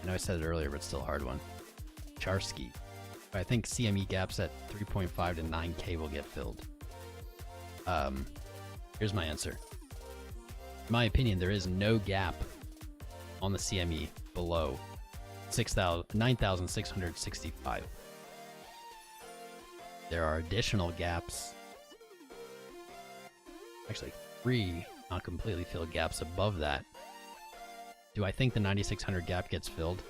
I know I said it earlier, but it's still a hard one. Charsky. I think CME gaps at 3.5 to 9K will get filled. Here's my answer. In my opinion, there is no gap on the CME below 9,665. There are additional gaps. Actually, 3 not completely filled gaps above that. Do I think the 9,600 gap gets filled?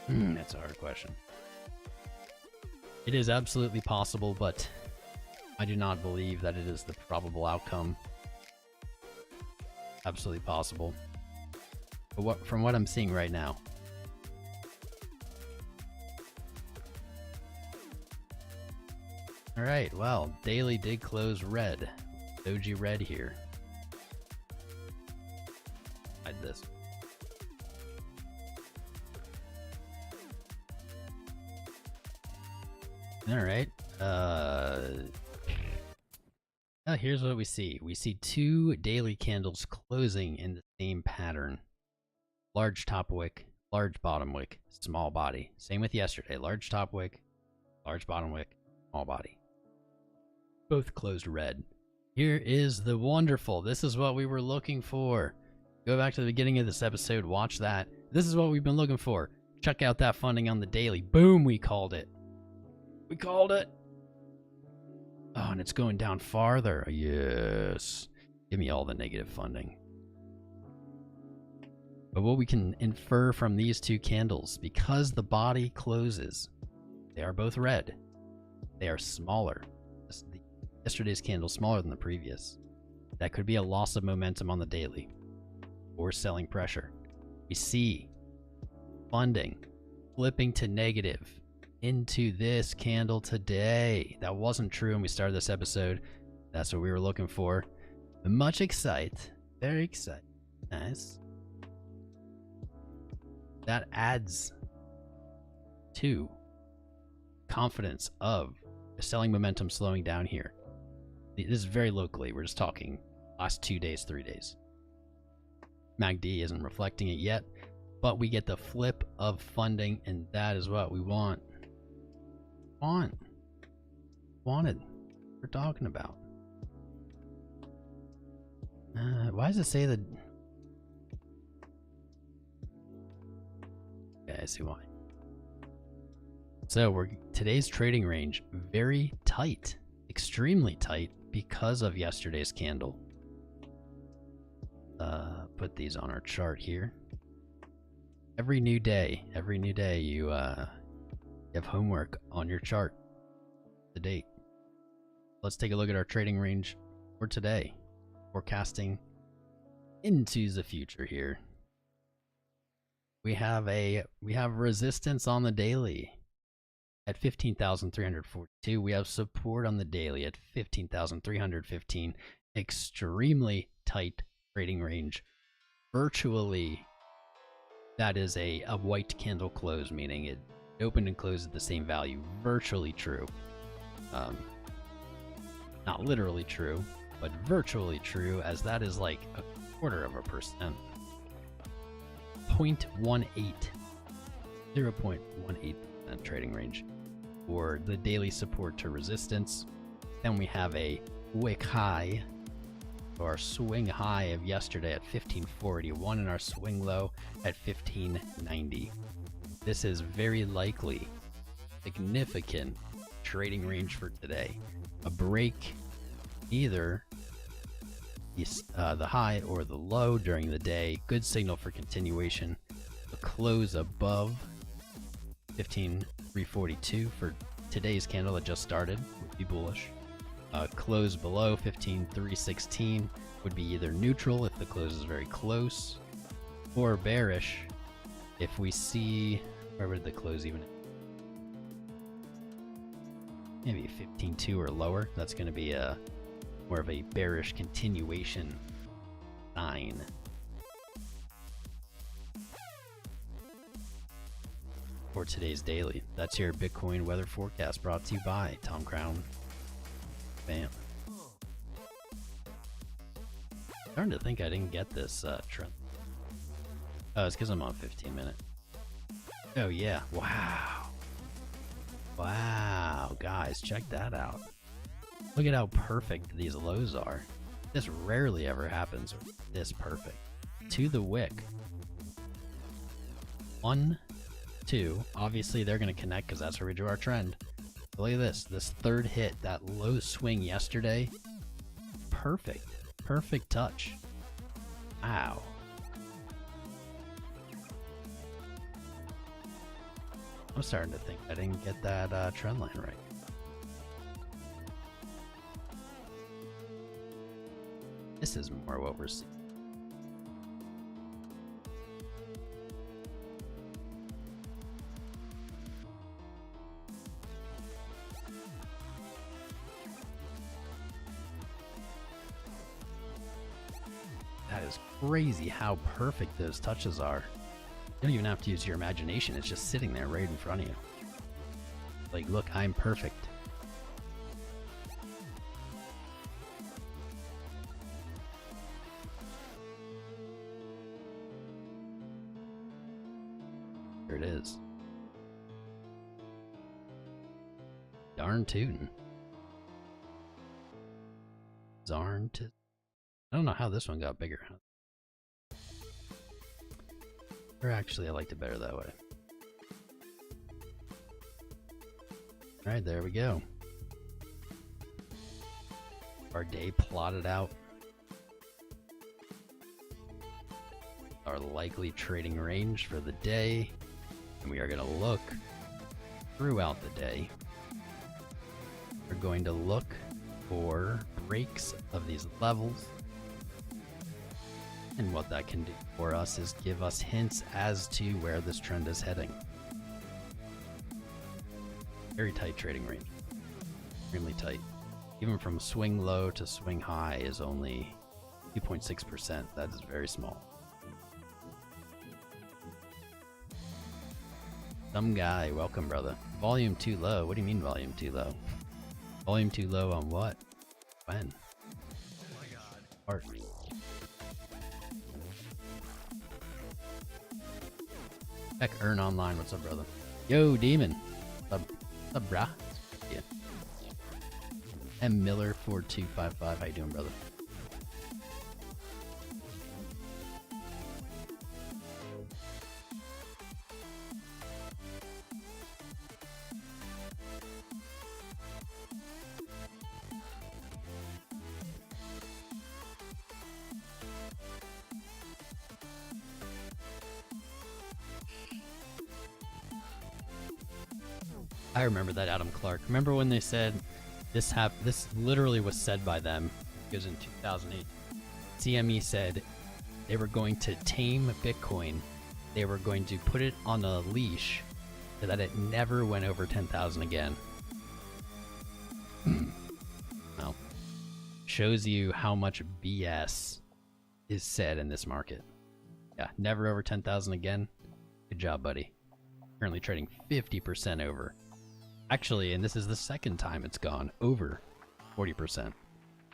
That's a hard question. It is absolutely possible, but I do not believe that it is the probable outcome. Absolutely possible. But from what I'm seeing right now. Alright, well, daily did close red. Doji red here. Hide this. Alright. Here's what we see. We see 2 daily candles closing in the same pattern. Large top wick, large bottom wick, small body. Same with yesterday. Large top wick, large bottom wick, small body. Both closed red. Here is the wonderful. This is what we were looking for. Go back to the beginning of this episode. Watch that. This is what we've been looking for. Check out that funding on the daily. Boom, we called it. We called it. Oh, and it's going down farther. Yes. Give me all the negative funding. But what we can infer from these 2 candles, because the body closes, they are both red. They are smaller. Yesterday's candle smaller than the previous. That could be a loss of momentum on the daily or selling pressure. We see funding flipping to negative into this candle today. That wasn't true when we started this episode. That's what we were looking for. Much excite. Very excited. Nice. That adds to confidence of the selling momentum slowing down here. This is very locally. We're just talking last 2 days, 3 days. MACD isn't reflecting it yet, but we get the flip of funding, and that is what we want. Wanted. We're talking about. Why does it say that? Okay, I see why. So today's trading range very tight, extremely tight because of yesterday's candle. Put these on our chart here. Every new day you have homework on your chart to date. Let's take a look at our trading range for today. Forecasting into the future here. We have resistance on the daily at 15,342. We have support on the daily at 15,315. Extremely tight trading range. Virtually, that is a white candle close, meaning it opened and closed at the same value. Virtually true. Not literally true, but virtually true, as that is like 0.25%. 0.18% trading range for the daily support to resistance. Then we have a wick high, or swing high of yesterday at 1541, and our swing low at 1590. This is very likely significant trading range for today. A break either the high or the low during the day. Good signal for continuation. A close above 15,342 for today's candle that just started would be bullish. Close below 15,316 would be either neutral if the close is very close, or bearish if we see, where would the close even? Maybe 15.2 or lower. That's going to be more of a bearish continuation sign. For today's daily. That's your Bitcoin weather forecast, brought to you by Tom Crown. Bam. Starting to think I didn't get this trend. Oh, it's because I'm on 15-minute. Oh yeah, wow. Wow, guys, check that out. Look at how perfect these lows are. This rarely ever happens this perfect. To the wick. 1, 2. Obviously, they're going to connect because that's where we drew our trend. But look at this. This third hit, that low swing yesterday. Perfect. Perfect touch. Wow. I'm starting to think I didn't get that trend line right. This is more what we're seeing. That is crazy how perfect those touches are. You don't even have to use your imagination. It's just sitting there right in front of you. Like, look, I'm perfect. Here it is. Darn tootin'. Zarn to. I don't know how this one got bigger. Or actually, I liked it better that way. Alright, there we go. Our day plotted out. Our likely trading range for the day. And we are going to look throughout the day. We're going to look for breaks of these levels. And what that can do for us is give us hints as to where this trend is heading. Very tight trading range. Extremely tight. Even from swing low to swing high is only 2.6%. That is very small. Some guy, welcome brother. Volume too low. What do you mean volume too low? Volume too low on what? When? Oh my god. Art. Heck, Earn Online, what's up, brother? Yo, Demon. What's up, brah? Yeah. M Miller 4255, how you doing, brother? I remember that, Adam Clark. Remember when they said this literally was said by them, because in 2008, CME said they were going to tame Bitcoin they were going to put it on a leash so that it never went over 10,000 again. Well, shows you how much BS is said in this market. Yeah, never over 10,000 again. Good job, buddy. Currently trading 50% over. Actually, and this is the second time it's gone over 40%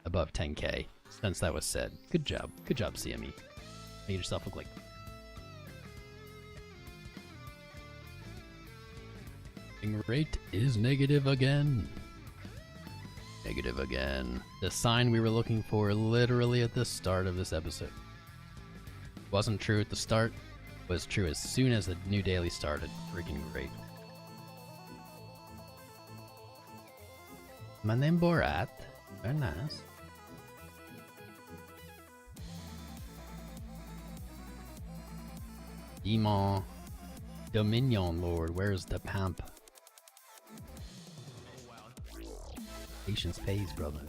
above 10K since that was said. Good job. Good job, CME. Made yourself look like... Rate is negative again. Negative again. The sign we were looking for literally at the start of this episode. Wasn't true at the start, was true as soon as the new daily started. Freaking great. My name Borat. Very nice. Demon. Dominion Lord, where's the pamp? Patience pays, brother.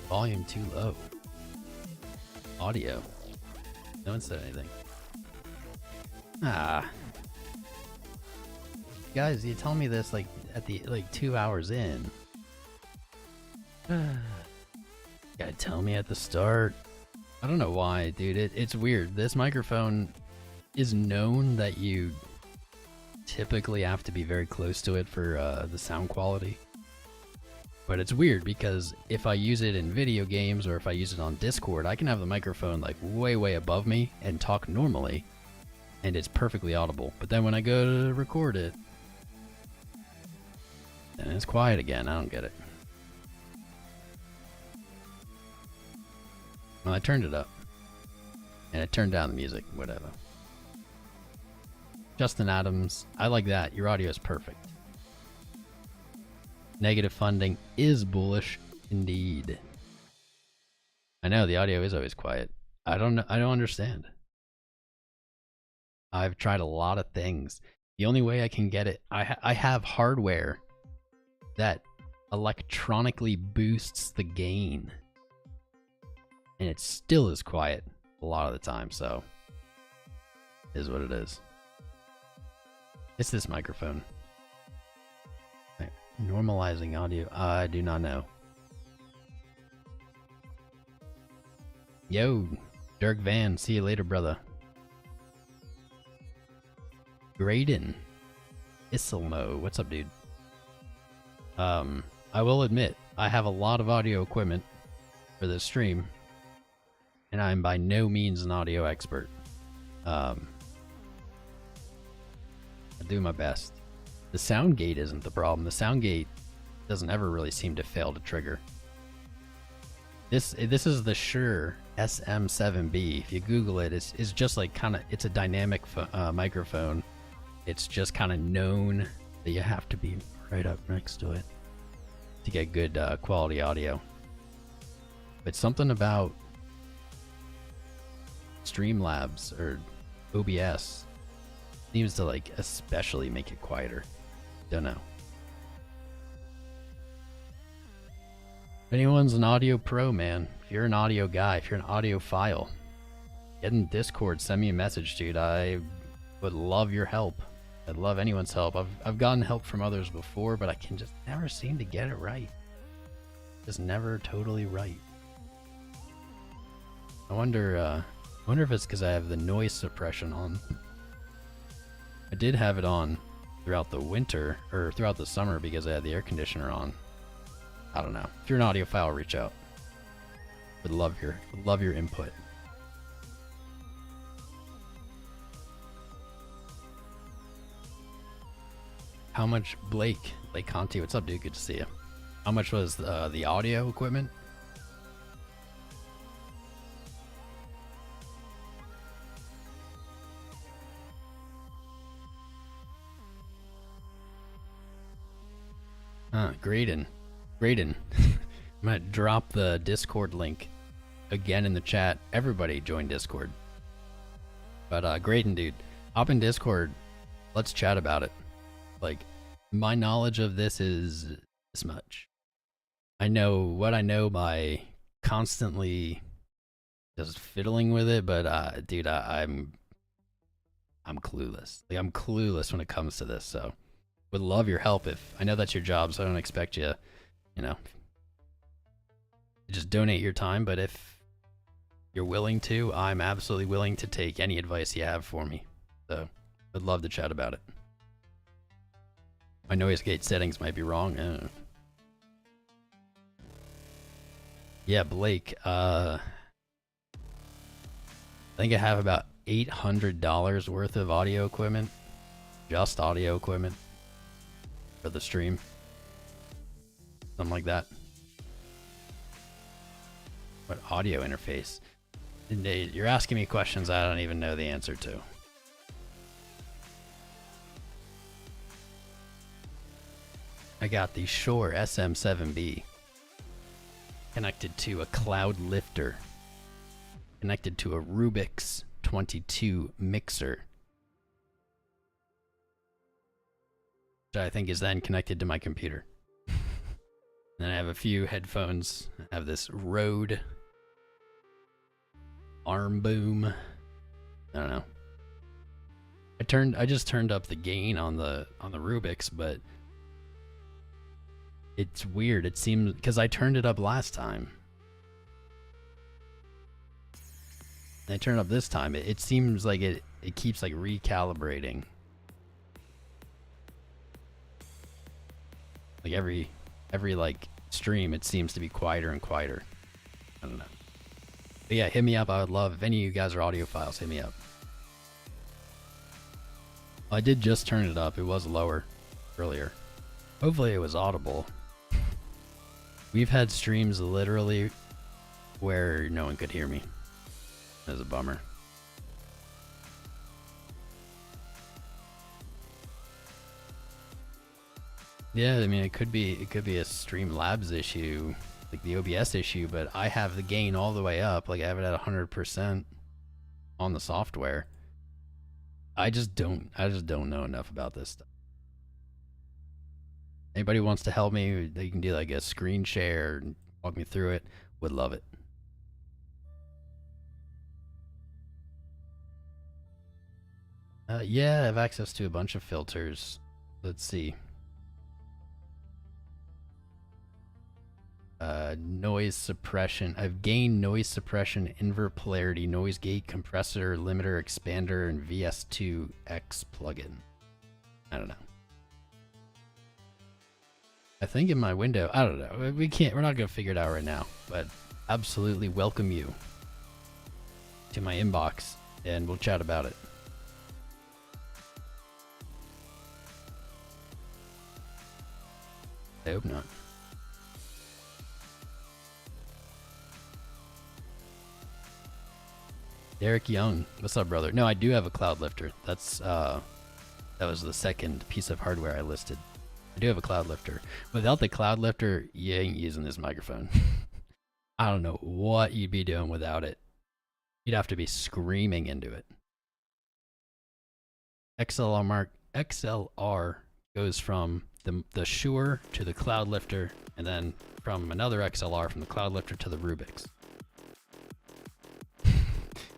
Volume too low. Audio. No one said anything. Ah. Guys, you tell me this like at the 2 hours in. Gotta tell me at the start. I don't know why, dude. It's weird. This microphone is known that you typically have to be very close to it for the sound quality. But it's weird because if I use it in video games or if I use it on Discord, I can have the microphone like way above me and talk normally, and it's perfectly audible. But then when I go to record it, then it's quiet again. I don't get it. Well, I turned it up. And I turned down the music, whatever. Justin Adams, I like that. Your audio is perfect. Negative funding is bullish indeed. I know the audio is always quiet. I don't know. I don't understand. I've tried a lot of things. The only way I can get it, I have hardware that electronically boosts the gain. And it still is quiet a lot of the time, so it is what it is. It's this microphone. Right. Normalizing audio, I do not know. Yo, Dirk Van, see you later, brother. Graydon, Isilmo, what's up, dude? I will admit, I have a lot of audio equipment for this stream, and I'm by no means an audio expert. I do my best. The sound gate isn't the problem. The sound gate doesn't ever really seem to fail to trigger. This is the Shure SM7B. If you Google it, it's just like it's a dynamic microphone. It's just kind of known that you have to be right up next to it to get good quality audio. But something about Streamlabs or OBS seems to like especially make it quieter. Don't know. If anyone's an audio pro, man, if you're an audio guy, if you're an audiophile, get in Discord, send me a message, dude. I would love your help. I'd love anyone's help. I've gotten help from others before, but I can just never seem to get it right. Just never totally right. I wonder if it's because I have the noise suppression on. I did have it on throughout the winter, or throughout the summer because I had the air conditioner on. I don't know. If you're an audiophile, reach out. Would love your input. How much, Blake Conti, what's up, dude? Good to see you. How much was the audio equipment? Graydon. I'm gonna drop the Discord link again in the chat. Everybody join Discord. But Graydon, dude, hop in Discord. Let's chat about it. Like, my knowledge of this is this much. I know what I know by constantly just fiddling with it, but dude, I'm clueless. Like, I'm clueless when it comes to this, so would love your help. If I know that's your job, so I don't expect you, you know, just donate your time, but if you're willing to, I'm absolutely willing to take any advice you have for me. So I'd love to chat about it. My noise gate settings might be wrong. I don't know. Yeah, Blake, I think I have about $800 worth of audio equipment, just audio equipment for the stream. Something like that. What audio interface? You're asking me questions I don't even know the answer to. I got the Shure SM7B connected to a cloud lifter, connected to a Rubix 22 mixer, which I think is then connected to my computer. Then I have a few headphones. I have this Rode arm boom. I don't know. I just turned up the gain on the Rubix, but it's weird. It seems because I turned it up last time. And I turned it up this time. It seems like it keeps like recalibrating. Like every like stream, it seems to be quieter and quieter. I don't know. But yeah, hit me up. I would love if any of you guys are audiophiles, hit me up. I did just turn it up. It was lower earlier. Hopefully it was audible. We've had streams literally where no one could hear me. That was a bummer. Yeah, I mean it could be a Streamlabs issue, like the OBS issue, but I have the gain all the way up, like I have it at 100% on the software. I just don't know enough about this stuff. Anybody wants to help me, they can do like a screen share and walk me through it. Would love it. Yeah, I have access to a bunch of filters. Let's see. Noise suppression. I've gained noise suppression, invert polarity, noise gate, compressor, limiter, expander, and VS2X plugin. I don't know. I think in my window, I don't know. We're not gonna figure it out right now, but absolutely welcome you to my inbox and we'll chat about it. I hope not. Derek Young, what's up, brother? No, I do have a cloud lifter. That's that was the second piece of hardware I listed. I do have a cloud lifter. Without the cloud lifter, you ain't using this microphone. I don't know what you'd be doing without it. You'd have to be screaming into it. XLR goes from the Shure to the cloud lifter, and then from another XLR from the cloud lifter to the Rubix.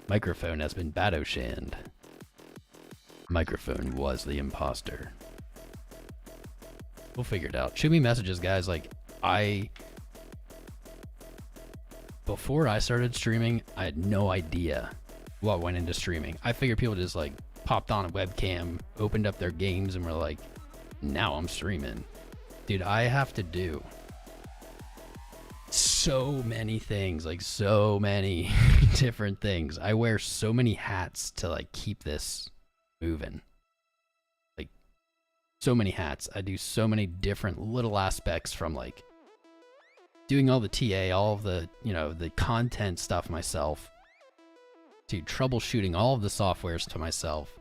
Microphone has been batoshaned. Microphone was the imposter. We'll figure it out. Shoot me messages, guys. Like, before I started streaming, I had no idea what went into streaming. I figured people just like popped on a webcam, opened up their games, and were like, now I'm streaming. Dude, I have to do so many things, like so many different things. I wear so many hats to like keep this moving. Like so many hats. I do so many different little aspects, from like doing all the TA, all of the, you know, the content stuff myself, to troubleshooting all of the softwares to myself,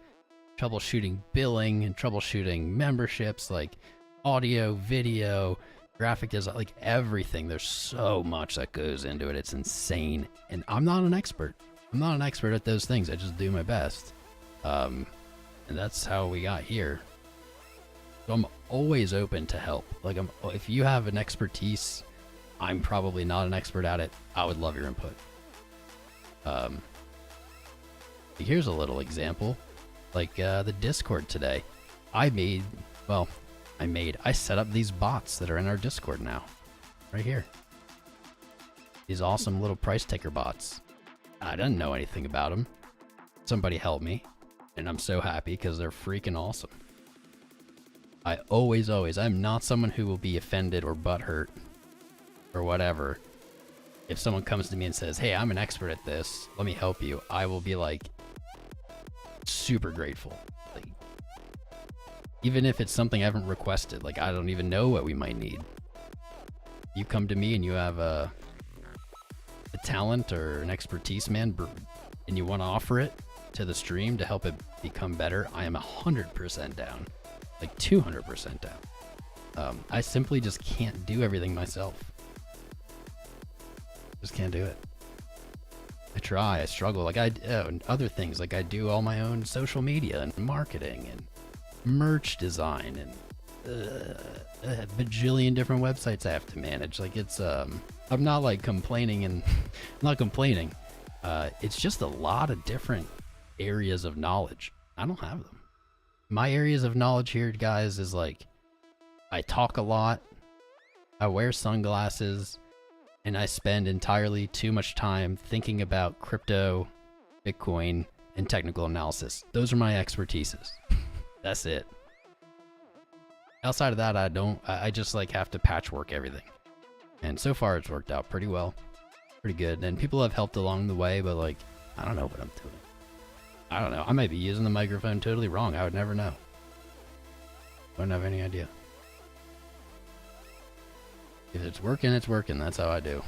troubleshooting billing and troubleshooting memberships, like audio, video, graphic design, like everything. There's so much that goes into it. It's insane. And I'm not an expert. I'm not an expert at those things. I just do my best. And that's how we got here. So I'm always open to help. Like, if you have an expertise, I'm probably not an expert at it. I would love your input. Um, here's a little example. Like the Discord today. I set up these bots that are in our Discord now. Right here. These awesome little price taker bots. I didn't know anything about them. Somebody helped me. And I'm so happy because they're freaking awesome. I'm not someone who will be offended or butthurt or whatever. If someone comes to me and says, hey, I'm an expert at this, let me help you, I will be like super grateful. Like, even if it's something I haven't requested, like I don't even know what we might need. You come to me and you have a talent or an expertise, man, and you want to offer it to the stream to help it become better, I am 100% down. Like 200% down. I simply just can't do everything myself. Just can't do it. I try, I struggle. Like and other things, like I do all my own social media and marketing and merch design and a bajillion different websites I have to manage. Like it's, I'm not like complaining and I'm not complaining. It's just a lot of different areas of knowledge. I don't have them. My areas of knowledge here, guys, is like I talk a lot, I wear sunglasses, and I spend entirely too much time thinking about crypto, Bitcoin, and technical analysis. Those are my expertises. That's it. Outside of that, I just like have to patchwork everything. And so far it's worked out pretty well. Pretty good. And people have helped along the way, but like, I don't know what I'm doing. I don't know. I might be using the microphone totally wrong. I would never know. I don't have any idea. If it's working, it's working. That's how I do.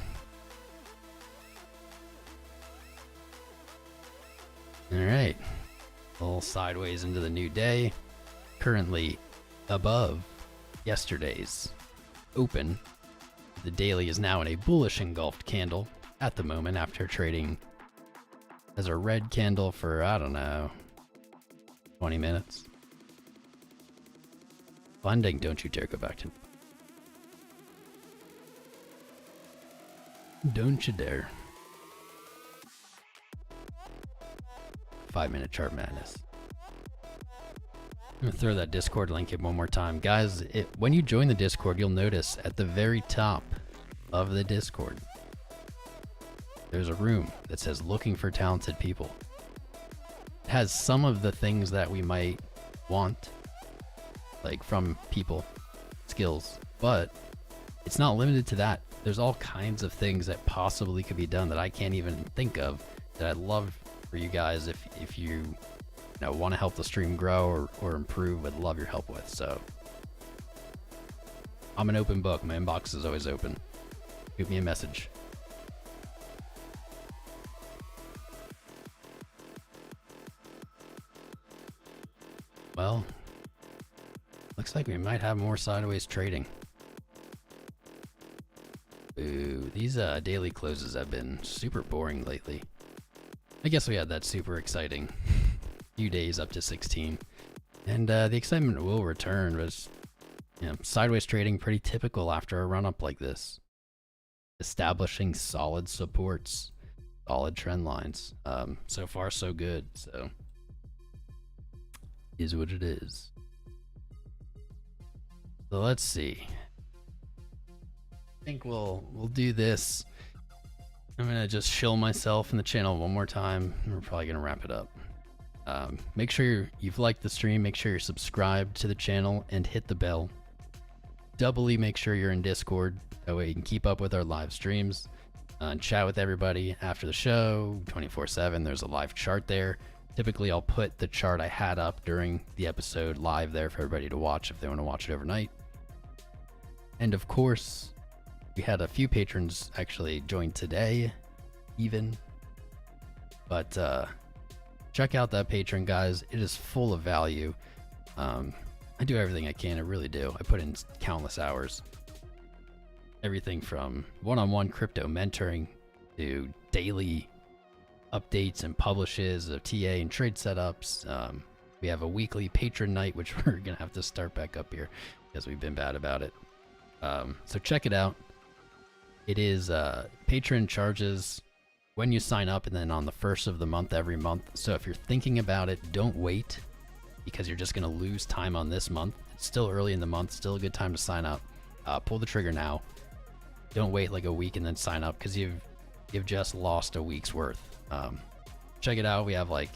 Alright. A little sideways into the new day. Currently above yesterday's open. The daily is now in a bullish engulfed candle at the moment after trading as a red candle for, I don't know, 20 minutes. Funding, don't you dare go back to... Don't you dare. 5-minute chart madness. I'm gonna throw that Discord link in one more time. Guys, when you join the Discord, you'll notice at the very top of the Discord, there's a room that says looking for talented people. It has some of the things that we might want, like from people, skills, but it's not limited to that. There's all kinds of things that possibly could be done that I can't even think of that I'd love for you guys if you want to help the stream grow or improve, would love your help with. So I'm an open book. My inbox is always open. Shoot me a message. Well, looks like we might have more sideways trading. Ooh, these daily closes have been super boring lately. I guess we had that super exciting few days up to 16, and the excitement will return. Was sideways trading pretty typical after a run up like this, establishing solid supports, solid trend lines. So far so good. So is what it is. So let's see. I think we'll do this. I'm gonna just shill myself in the channel one more time, and we're probably gonna wrap it up. Make sure you've liked the stream, make sure you're subscribed to the channel, and hit the bell. Doubly make sure you're in Discord, that way you can keep up with our live streams and chat with everybody after the show 24/7. There's a live chart there. Typically I'll put the chart I had up during the episode live there for everybody to watch if they want to watch it overnight. And of course, we had a few patrons actually join today even, but check out that Patreon, guys. It is full of value. I do everything I can. I really do. I put in countless hours. Everything from one-on-one crypto mentoring to daily updates and publishes of TA and trade setups. We have a weekly patron night, which we're going to have to start back up here because we've been bad about it. So check it out. It is patron charges when you sign up, and then on the first of the month every month. So if you're thinking about it, don't wait, because you're just going to lose time on this month. It's still early in the month, still a good time to sign up. Pull the trigger now. Don't wait like a week and then sign up, because you've just lost a week's worth. Check it out. We have we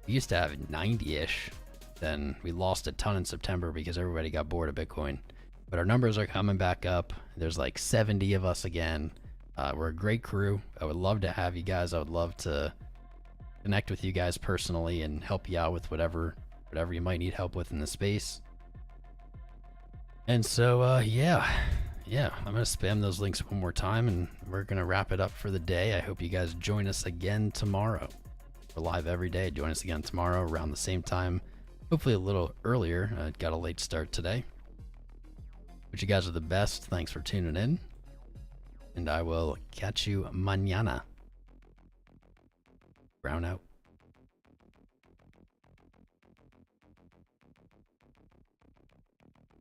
used to have 90-ish. Then we lost a ton in September because everybody got bored of Bitcoin. But our numbers are coming back up. There's 70 of us again. We're a great crew. I would love to have you guys. I would love to connect with you guys personally and help you out with whatever you might need help with in the space. And so, yeah, I'm going to spam those links one more time, and we're going to wrap it up for the day. I hope you guys join us again tomorrow. We're live every day. Join us again tomorrow around the same time. Hopefully a little earlier. I got a late start today. But you guys are the best. Thanks for tuning in. And I will catch you mañana. Brown out.